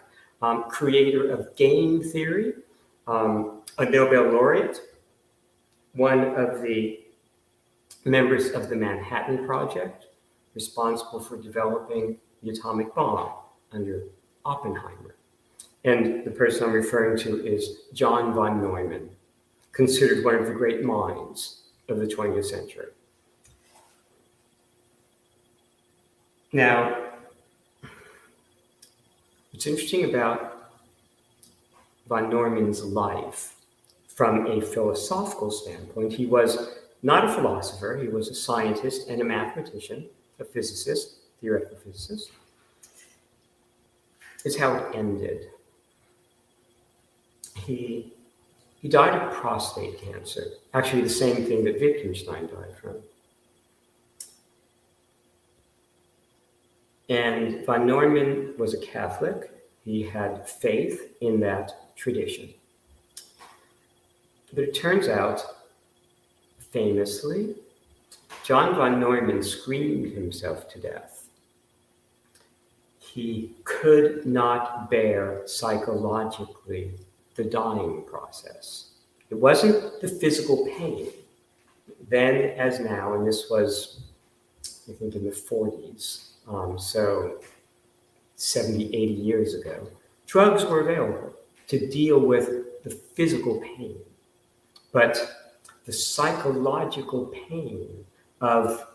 creator of game theory, a Nobel laureate, one of the members of the Manhattan Project, responsible for developing the atomic bomb under Oppenheimer. And the person I'm referring to is John von Neumann, considered one of the great minds of the 20th century. Now, what's interesting about von Neumann's life from a philosophical standpoint, he was not a philosopher, he was a scientist and a mathematician, a physicist, theoretical physicist. Is how it ended. He died of prostate cancer, actually the same thing that Wittgenstein died from. And von Neumann was a Catholic. He had faith in that tradition. But it turns out, famously, John von Neumann screamed himself to death. He could not bear psychologically the dying process. It wasn't the physical pain. Then as now, and this was, I think, in the 40s, so 70, 80 years ago, drugs were available to deal with the physical pain. But the psychological pain of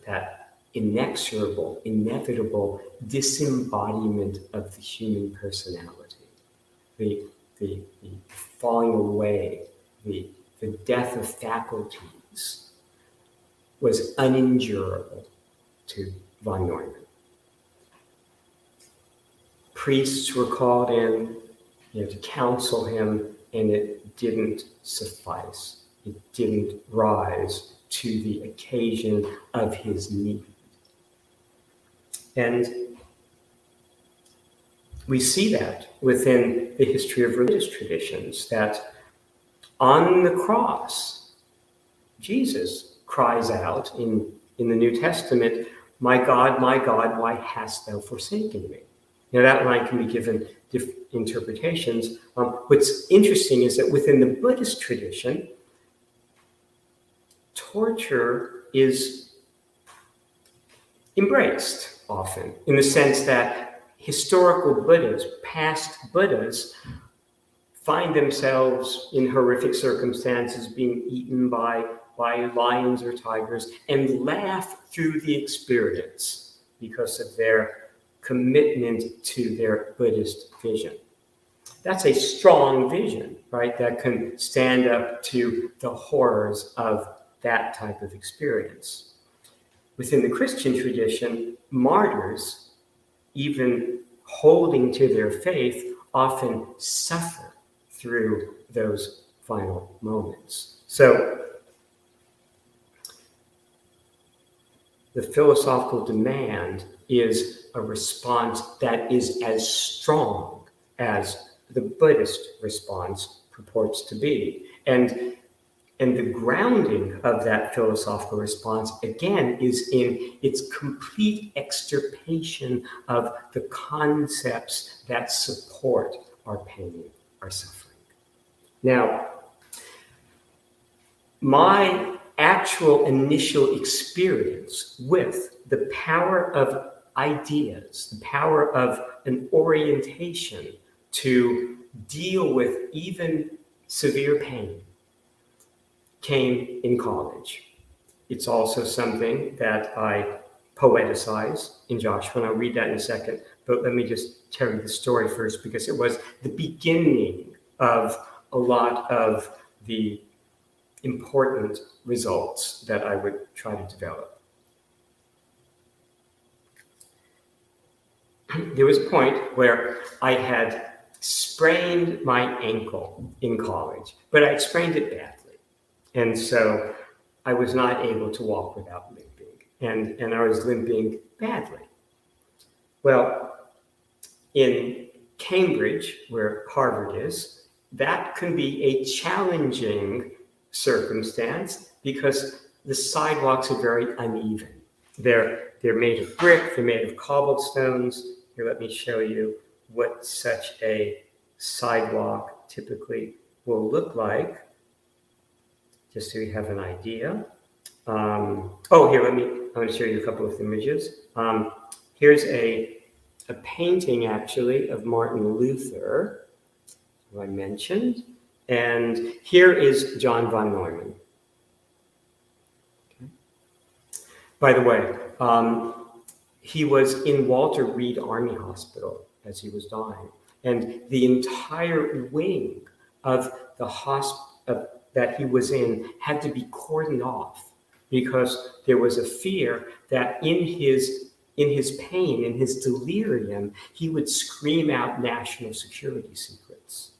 that inexorable, inevitable disembodiment of the human personality, the falling away, the death of faculties, was unendurable to von Neumann. Priests were called in, to counsel him, and it didn't suffice. It didn't rise to the occasion of his need. And we see that within the history of religious traditions, that on the cross, Jesus cries out in the New Testament, my God, why hast thou forsaken me?" Now that line can be given different interpretations. What's interesting is that within the Buddhist tradition, torture is embraced often, in the sense that historical Buddhas, past Buddhas, find themselves in horrific circumstances being eaten by lions or tigers and laugh through the experience because of their commitment to their Buddhist vision. that's a strong vision, right? That can stand up to the horrors of that type of experience. Within the Christian tradition, martyrs, even holding to their faith, often suffer through those final moments. So the philosophical demand is a response that is as strong as the Buddhist response purports to be. And the grounding of that philosophical response, again, is in its complete extirpation of the concepts that support our pain, our suffering. Now, my actual initial experience with the power of ideas, the power of an orientation to deal with even severe pain, came in college. It's also something that I poeticize in Joshua, and I'll read that in a second. But let me just tell you the story first, because it was the beginning of a lot of the important results that I would try to develop. There was a point where I had sprained my ankle in college, but I sprained it badly. And so I was not able to walk without limping, and I was limping badly. Well, in Cambridge, where Harvard is, that can be a challenging circumstance because the sidewalks are very uneven. They're made of brick, they're made of cobblestones. Here, let me show you what such a sidewalk typically will look like, just so you have an idea. I'm going to show you a couple of images. Here's a painting, actually, of Martin Luther, who I mentioned. And here is John von Neumann. Okay. By the way, he was in Walter Reed Army Hospital as he was dying. And the entire wing of the hospital that he was in had to be cordoned off because there was a fear that in his pain, in his delirium, he would scream out national security secrets.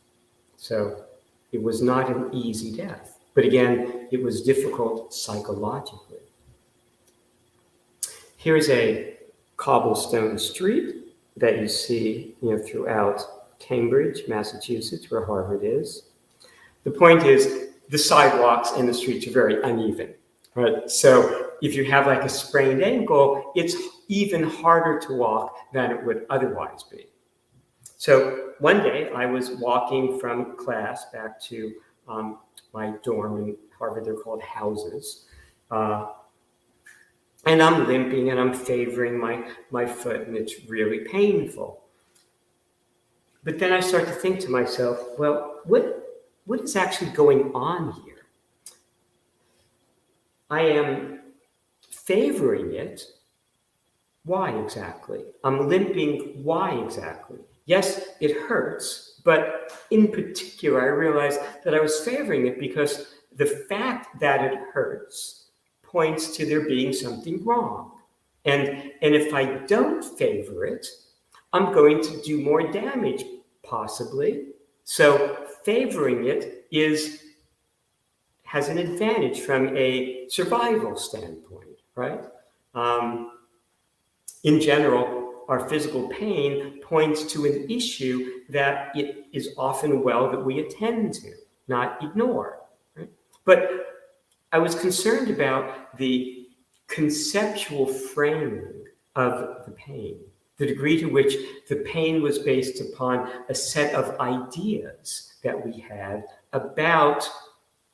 So it was not an easy death. But again, it was difficult psychologically. Here's a cobblestone street that you see, throughout Cambridge, Massachusetts, where Harvard is. The point is, the sidewalks and the streets are very uneven, right? So if you have like a sprained ankle, it's even harder to walk than it would otherwise be. So one day I was walking from class back to my dorm in Harvard. They're called houses. And I'm limping and I'm favoring my foot, and it's really painful. But then I start to think to myself, well, what is actually going on here? I am favoring it. Why exactly? I'm limping. Why exactly? Yes, it hurts, but in particular, I realized that I was favoring it because the fact that it hurts points to there being something wrong. And if I don't favor it, I'm going to do more damage, possibly. So favoring it has an advantage from a survival standpoint, right? In general, our physical pain points to an issue that it is often well that we attend to, not ignore. Right? But I was concerned about the conceptual framing of the pain, the degree to which the pain was based upon a set of ideas that we had about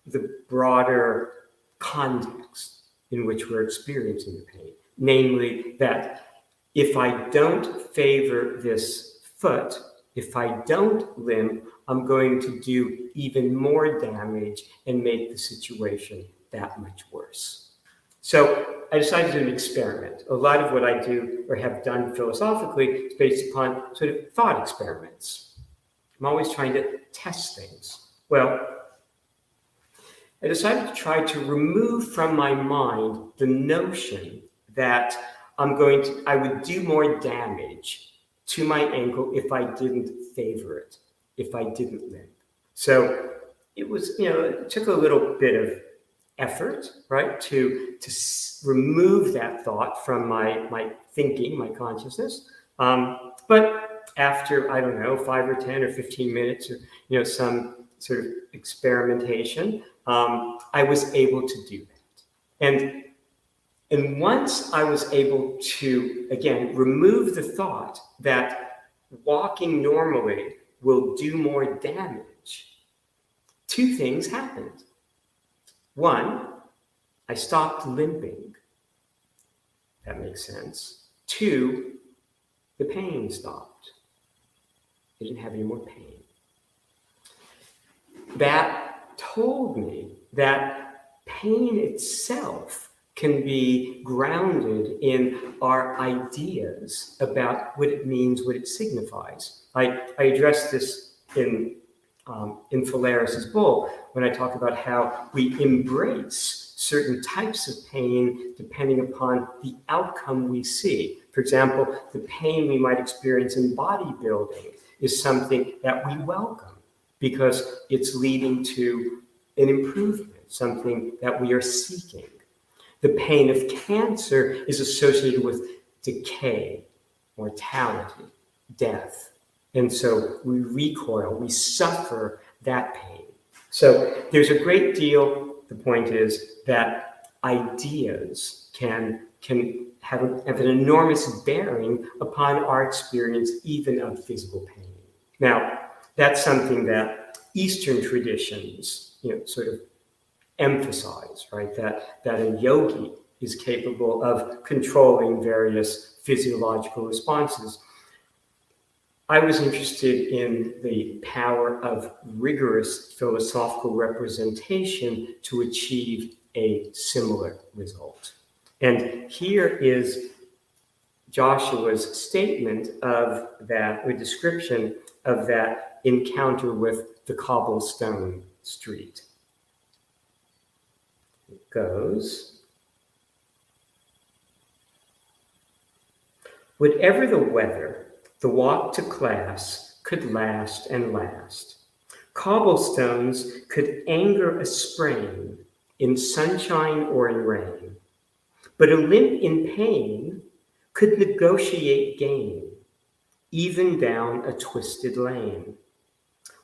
the broader context in which we're experiencing the pain. Namely, that if I don't favor this foot, if I don't limp, I'm going to do even more damage and make the situation that much worse. So I decided to do an experiment. A lot of what I do or have done philosophically is based upon sort of thought experiments. I'm always trying to test things. Well, I decided to try to remove from my mind the notion that I would do more damage to my ankle if I didn't favor it, if I didn't limp. So it was, it took a little bit of effort, right, to remove that thought from my thinking, my consciousness. But after, I don't know, 5 or 10 or 15 minutes, or some sort of experimentation, I was able to do that. And once I was able to, again, remove the thought that walking normally will do more damage, two things happened. One, I stopped limping. That makes sense. Two, the pain stopped. I didn't have any more pain. That told me that pain itself can be grounded in our ideas about what it means, what it signifies. I addressed this in Phalaris's Bull when I talk about how we embrace certain types of pain depending upon the outcome we see. For example, the pain we might experience in bodybuilding is something that we welcome because it's leading to an improvement, something that we are seeking. The pain of cancer is associated with decay, mortality, death. And so we recoil, we suffer that pain. So there's a great deal, the point is that ideas can have an enormous bearing upon our experience even of physical pain. Now, that's something that Eastern traditions, sort of emphasize, right? That a yogi is capable of controlling various physiological responses. I was interested in the power of rigorous philosophical representation to achieve a similar result. And here is Joshua's statement of that, or description of that encounter with the cobblestone street. It goes, whatever the weather, the walk to class could last and last. Cobblestones could anger a sprain in sunshine or in rain, but a limp in pain could negotiate gain, even down a twisted lane.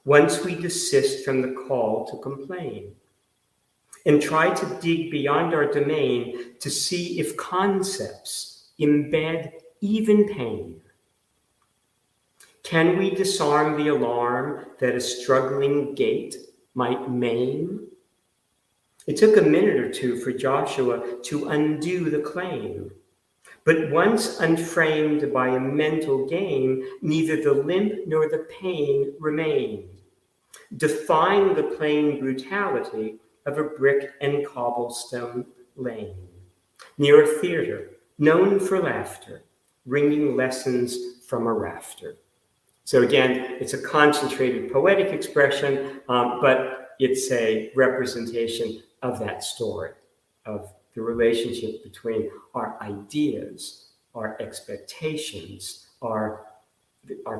Once we desist from the call to complain, and try to dig beyond our domain to see if concepts embed even pain. Can we disarm the alarm that a struggling gait might maim? It took a minute or two for Joshua to undo the claim. But once unframed by a mental game, neither the limp nor the pain remained, defying the plain brutality of a brick and cobblestone lane, near a theater known for laughter, ringing lessons from a rafter. So again, it's a concentrated poetic expression, but it's a representation of that story, of the relationship between our ideas, our expectations, our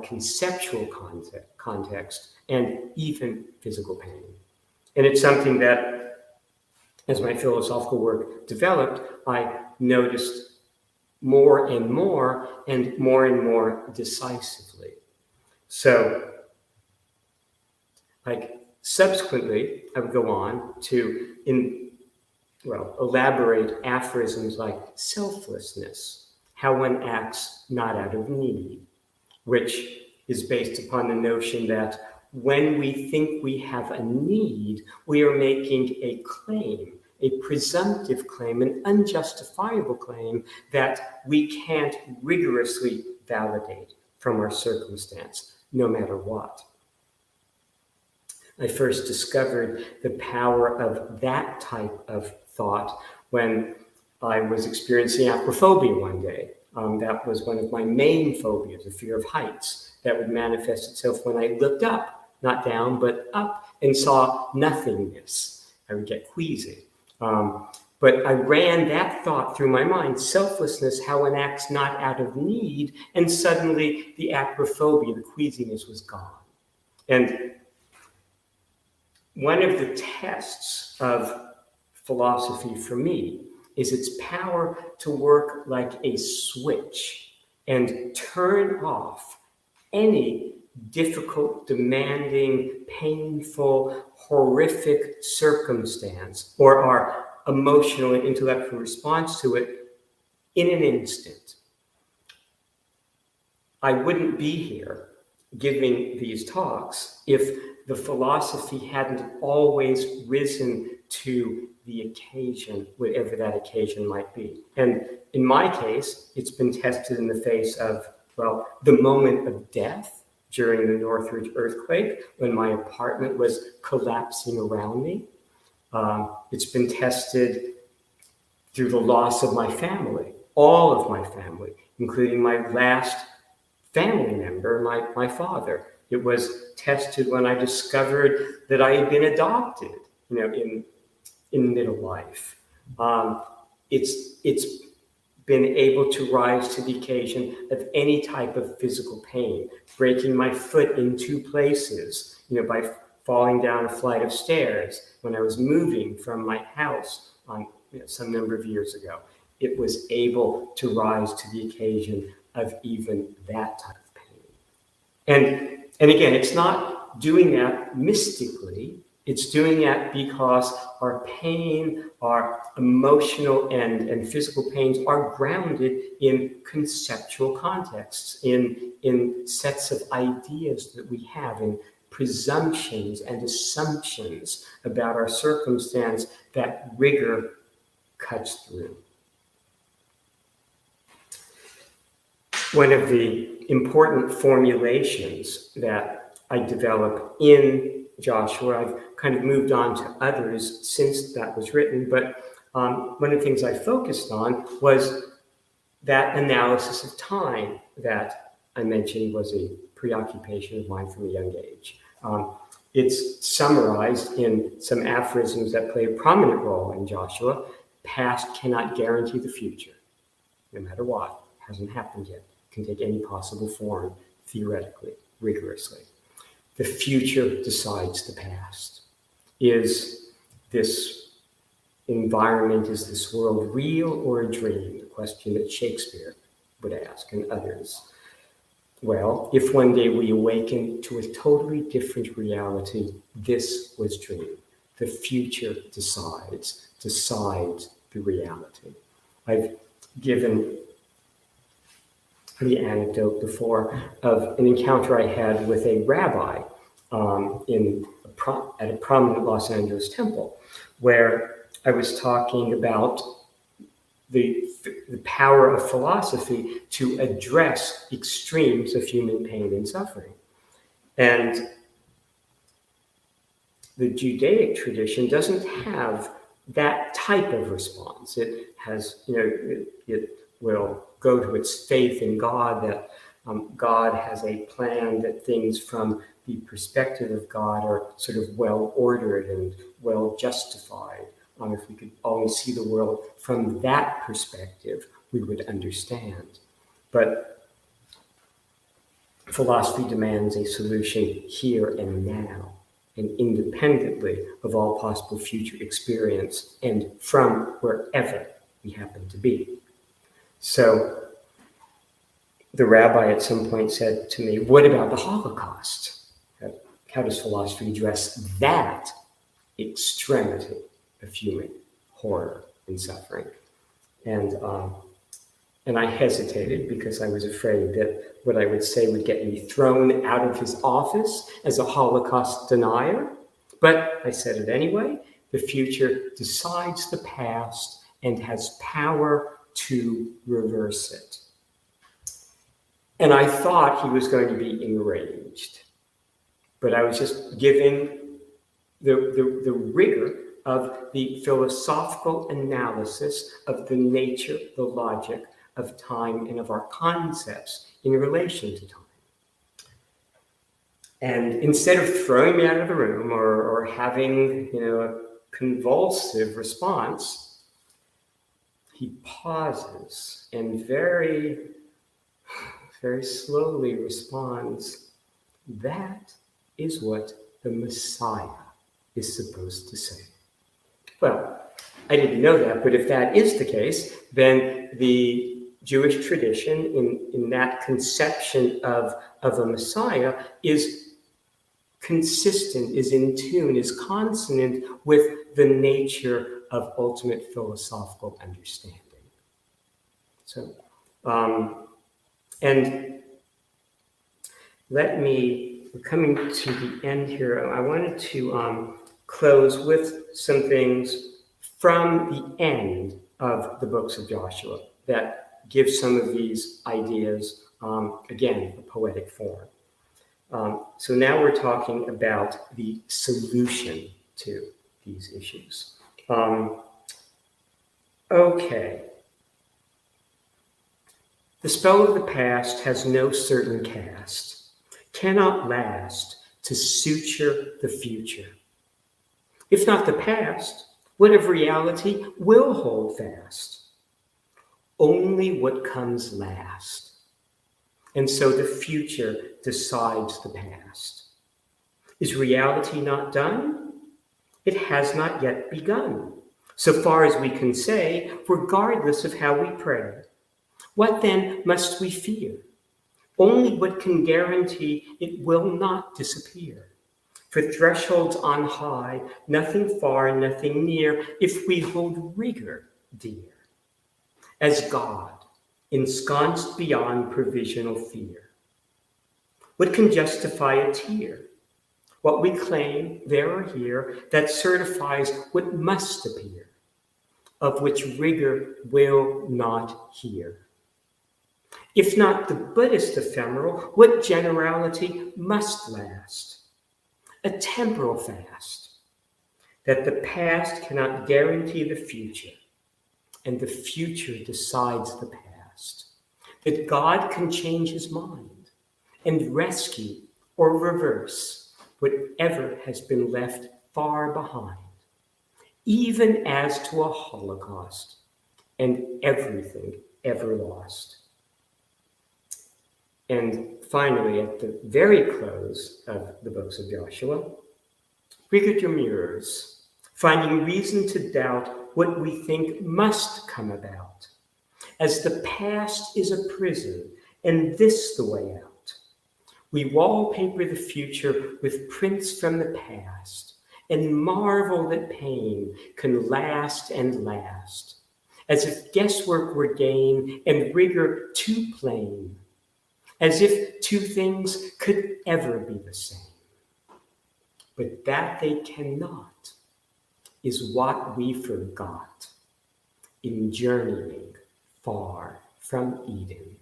conceptual context, and even physical pain. And it's something that, as my philosophical work developed, I noticed more and more decisively. So, subsequently, I would go on to elaborate aphorisms like selflessness, how one acts not out of need, which is based upon the notion that when we think we have a need, we are making a claim, a presumptive claim, an unjustifiable claim that we can't rigorously validate from our circumstance, no matter what. I first discovered the power of that type of thought when I was experiencing aquaphobia one day. That was one of my main phobias, the fear of heights. that would manifest itself when I looked up, not down, but up, and saw nothingness. I would get queasy. But I ran that thought through my mind, selflessness, how one acts not out of need, and suddenly the acrophobia, the queasiness was gone. And one of the tests of philosophy for me is its power to work like a switch and turn off any difficult, demanding, painful, horrific circumstance or our emotional and intellectual response to it in an instant. I wouldn't be here giving these talks if the philosophy hadn't always risen to the occasion, whatever that occasion might be. And in my case, it's been tested in the face of, well, the moment of death during the Northridge earthquake when my apartment was collapsing around me. It's been tested through the loss of my family, all of my family, including my last family member, my father. It was tested when I discovered that I had been adopted, in middle life. It's been able to rise to the occasion of any type of physical pain, breaking my foot in two places, by falling down a flight of stairs when I was moving from my house on some number of years ago. It was able to rise to the occasion of even that type of pain. And again, it's not doing that mystically. It's doing that because our pain, our emotional and physical pains are grounded in conceptual contexts, in sets of ideas that we have, in presumptions and assumptions about our circumstance that rigor cuts through. One of the important formulations that I develop in Joshua, I've kind of moved on to others since that was written, but one of the things I focused on was that analysis of time that I mentioned was a preoccupation of mine from a young age. It's summarized in some aphorisms that play a prominent role in Joshua. Past cannot guarantee the future, no matter what. Hasn't happened yet. Can take any possible form, theoretically, rigorously. The future decides the past. Is this environment, is this world real or a dream? The question that Shakespeare would ask and others. Well, if one day we awaken to a totally different reality, this was dream. The future decides the reality. I've given the anecdote before of an encounter I had with a rabbi at a prominent Los Angeles temple, where I was talking about the power of philosophy to address extremes of human pain and suffering. And the Judaic tradition doesn't have that type of response. It has, it will go to its faith in God, that God has a plan, that things from the perspective of God are sort of well ordered and well justified. If we could only see the world from that perspective, we would understand. But philosophy demands a solution here and now, and independently of all possible future experience and from wherever we happen to be. So the rabbi at some point said to me, what about the Holocaust? How does philosophy address that extremity of human horror and suffering? And I hesitated because I was afraid that what I would say would get me thrown out of his office as a Holocaust denier. But I said it anyway. The future decides the past and has power to reverse it. And I thought he was going to be enraged, but I was just giving the rigor of the philosophical analysis of the nature, the logic of time and of our concepts in relation to time. And instead of throwing me out of the room or having, a convulsive response, he pauses and very, very slowly responds, "That is what the Messiah is supposed to say." Well, I didn't know that, but if that is the case, then the Jewish tradition in that conception of a Messiah is consistent, is in tune, is consonant with the nature of ultimate philosophical understanding. So, and we're coming to the end here. I wanted to close with some things from the end of the books of Joshua that give some of these ideas, again, a poetic form. So now we're talking about the solution to these issues. Okay. The spell of the past has no certain cast, cannot last to suture the future. If not the past, what of reality will hold fast? Only what comes last. And so the future decides the past. Is reality not done? It has not yet begun, so far as we can say, regardless of how we pray. What then must we fear? Only what can guarantee it will not disappear. For thresholds on high, nothing far, nothing near, if we hold rigor dear. As God, ensconced beyond provisional fear. What can justify a tear? What we claim there or here that certifies what must appear, of which rigor will not hear. If not the Buddhist ephemeral, what generality must last? A temporal fast, that the past cannot guarantee the future, and the future decides the past. That God can change his mind and rescue or reverse whatever has been left far behind, even as to a Holocaust and everything ever lost. And finally, at the very close of the books of Joshua, rigor demurs, finding reason to doubt what we think must come about, as the past is a prison and this the way out. We wallpaper the future with prints from the past and marvel that pain can last and last, as if guesswork were gain and rigor too plain, as if two things could ever be the same. But that they cannot is what we forgot in journeying far from Eden.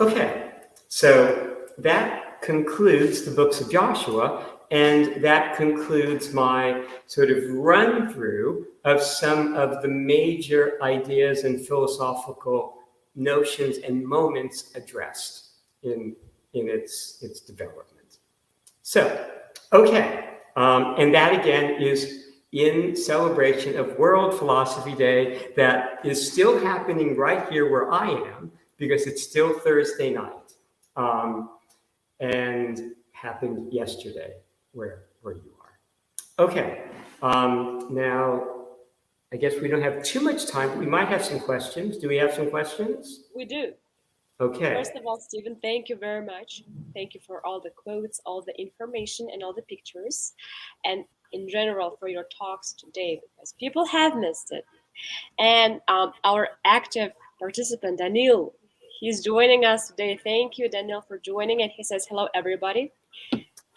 Okay, so that concludes the books of Joshua, and that concludes my sort of run through of some of the major ideas and philosophical notions and moments addressed in its development. So, okay, and that again is in celebration of World Philosophy Day that is still happening right here where I am, because it's still Thursday night, and happened yesterday where you are. Okay, now I guess we don't have too much time, but we might have some questions. Do we have some questions? We do. Okay. First of all, Stephen, thank you very much. Thank you for all the quotes, all the information, and all the pictures, and in general for your talks today, because people have missed it. And our active participant, Daniel, he's joining us today. Thank you, Daniel, for joining. And he says, hello, everybody.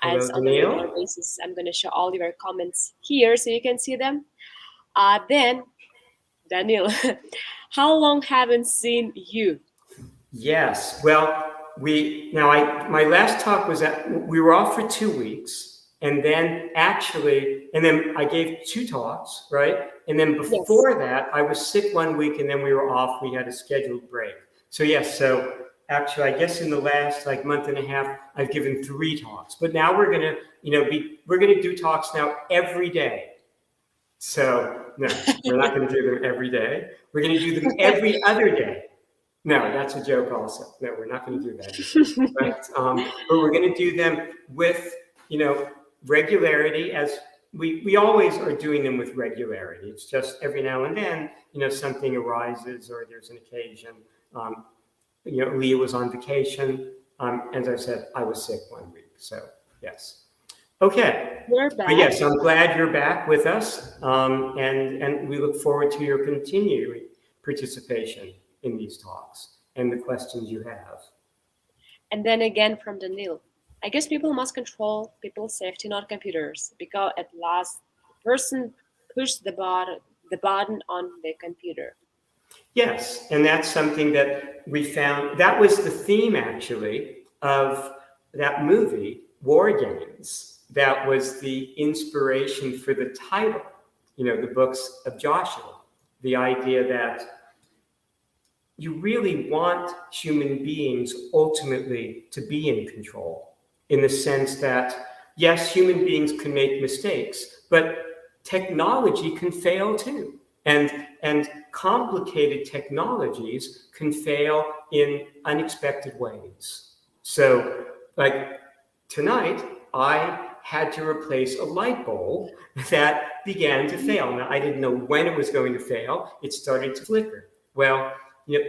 Hello, As on a regular Daniel. basis, I'm going to show all your comments here so you can see them. Then, Daniel, how long haven't seen you? Yes. Well, my last talk was we were off for 2 weeks, and then I gave 2 talks, right? And then before that, I was sick 1 week, and then we were off. We had a scheduled break. So yes, so actually, I guess in the last like month and a half, I've given 3 talks. But now we're gonna, we're gonna do talks now every day. So no, we're not going to do them every day. We're going to do them every other day. No, that's a joke also. No, we're not going to do that. But we're going to do them with, regularity, as we always are doing them with regularity. It's just every now and then, something arises or there's an occasion. Leah was on vacation. As I said, I was sick one week. So yes. Okay. We're back. But yes, I'm glad you're back with us, and we look forward to your continuing participation in these talks and the questions you have. And then again from Daniil, I guess people must control people's safety, not computers, because at last the person pushed the button on the computer. Yes, and that's something that we found. That was the theme, actually, of that movie, War Games. That was the inspiration for the title, the books of Joshua. The idea that you really want human beings ultimately to be in control, in the sense that, yes, human beings can make mistakes, but technology can fail too. And complicated technologies can fail in unexpected ways. So, like tonight, I had to replace a light bulb that began to fail. Now, I didn't know when it was going to fail. It started to flicker. Well,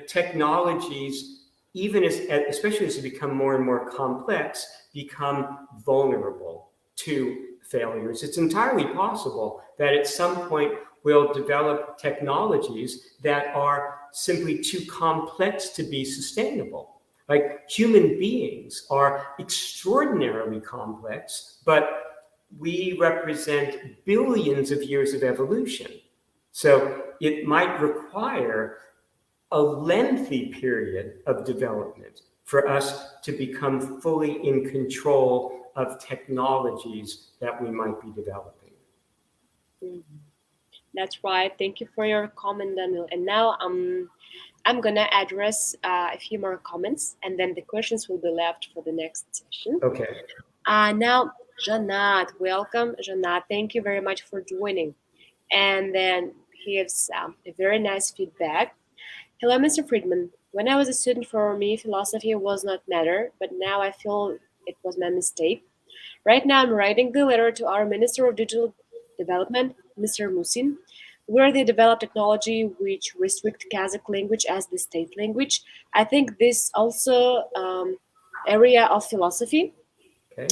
technologies, especially as they become more and more complex, become vulnerable to failures. It's entirely possible that at some point we'll develop technologies that are simply too complex to be sustainable. Like, human beings are extraordinarily complex, but we represent billions of years of evolution. So it might require a lengthy period of development for us to become fully in control of technologies that we might be developing. Mm-hmm. That's right. Thank you for your comment, Daniel. And now I'm gonna address a few more comments, and then the questions will be left for the next session. Okay. Now, Janat, welcome, Janat. Thank you very much for joining. And then here's a very nice feedback. Hello, Mr. Friedman. When I was a student, for me, philosophy was not matter, but now I feel it was my mistake. Right now, I'm writing the letter to our Minister of Digital Development, Mr. Musin, where they develop technology which restrict Kazakh language as the state language. I think this also area of philosophy. Okay.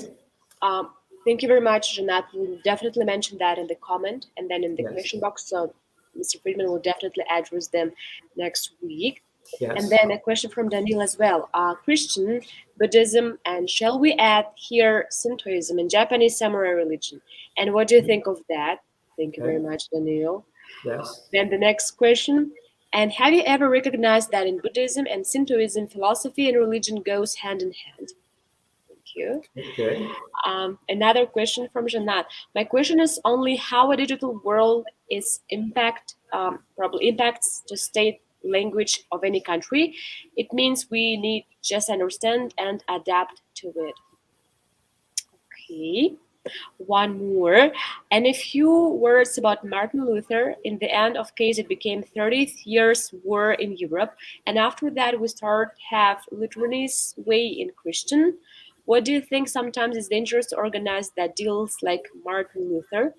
Thank you very much, Janat. We'll definitely mention that in the comment and then in the Yes. question box. So Mr. Friedman will definitely address them next week. Yes. And then a question from Daniel as well. Christian, Buddhism, and shall we add here Shintoism and Japanese samurai religion? And what do you think of that? Thank you very much, Daniel. Yes. Then the next question. And have you ever recognized that in Buddhism and Shintoism, philosophy and religion goes hand in hand? Thank you. Okay. Another question from Janat. My question is only how a digital world is probably impacts the state language of any country. It means we need just understand and adapt to it. Okay. One more, and a few words about Martin Luther. In the end of case, it became 30 years war in Europe, and after that we start have Lutherani's way in Christian. What do you think? Sometimes it's dangerous to organize that deals like Martin Luther.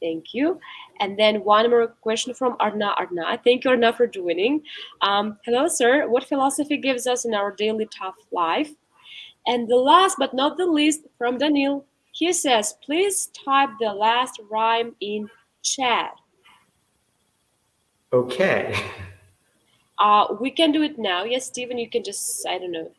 Thank you. And then one more question from Arna. Arna, thank you, Arna, for joining. Hello, sir. What philosophy gives us in our daily tough life? And the last but not the least, from Daniel, he says, please type the last rhyme in chat. Okay. We can do it now. Yes, Stephen, you can just, I don't know,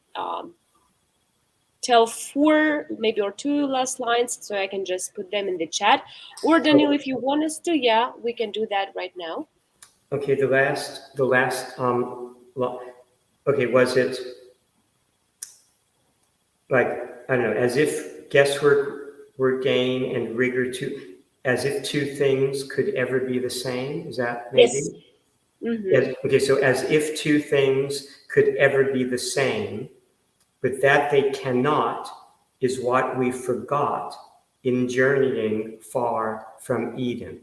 tell 4 maybe or 2 last lines so I can just put them in the chat. Or Daniel, if you want us to, yeah, we can do that right now. Okay, the last, okay, was it like, I don't know, as if guesswork were gain and rigor too, as if 2 things could ever be the same? Is that maybe? Yes. Okay, so as if two things could ever be the same, but that they cannot is what we forgot in journeying far from Eden.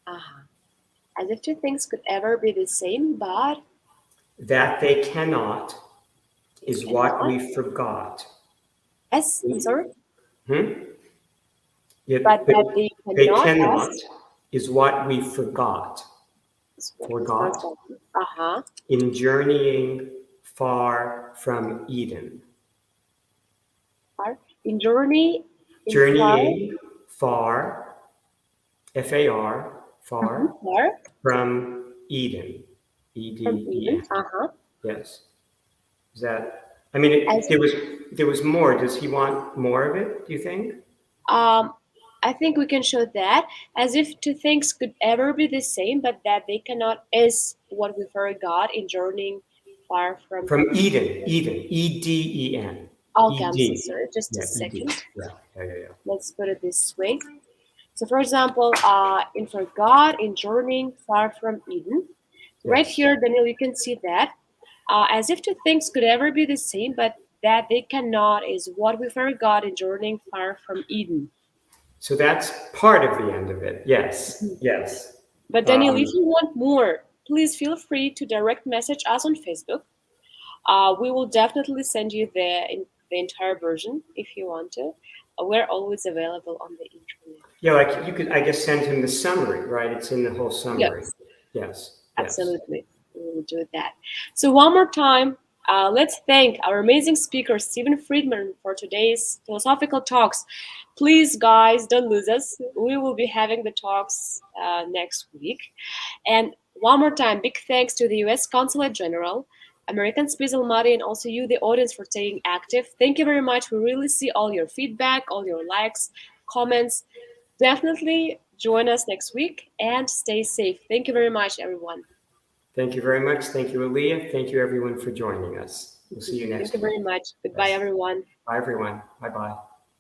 Uh-huh. As if two things could ever be the same, but That they cannot is what cannot. we forgot. I'm sorry. Hmm? Yeah, But but that they they cannot cannot as is what we forgot. is what we Forgot forgot. Uh-huh. in journeying far from Eden. Far. In journey in far. Journeying far, F-A-R, far, Far from Eden. from Eden. E-D-E-N. Uh-huh. Yes. Is that, I mean, As there was more. Does he want more of it, do you think? um I think we can show that as if two things could ever be the same, but that they cannot is what we forgot in journeying far from From Eden. Eden, E-D-E-N. Okay, I'm so E-D. sorry. Just a Yeah, E-D. second. Yeah. Let's put it this way. So, for example, in forgot, in journeying far from Eden. Right Yes. here, Daniel, you can see that as if two things could ever be the same, but that they cannot is what we forgot in journeying far from Eden. So that's part of the end of it. Yes. Mhm. Yes. But Daniel, if you want more, please feel free to direct message us on Facebook. We will definitely send you the entire version if you want to. We're always available on the internet. Yeah, like you could, I guess, send him the summary, right? It's in the whole summary. Yes. Yes. Yes. Absolutely, we will do that. So one more time, let's thank our amazing speaker, Stephen Friedman, for today's philosophical talks. Please, guys, don't lose us. We will be having the talks next week. And one more time, big thanks to the U.S. Consulate General, American Space Almaty, and also you, the audience, for staying active. Thank you very much. We really see all your feedback, all your likes, comments. Definitely join us next week and stay safe. Thank you very much, everyone. Thank you very much. Thank you, Aaliyah. Thank you, everyone, for joining us. We'll see you Thank next you week. very much. Goodbye, Yes. everyone. Bye, everyone. Bye-bye.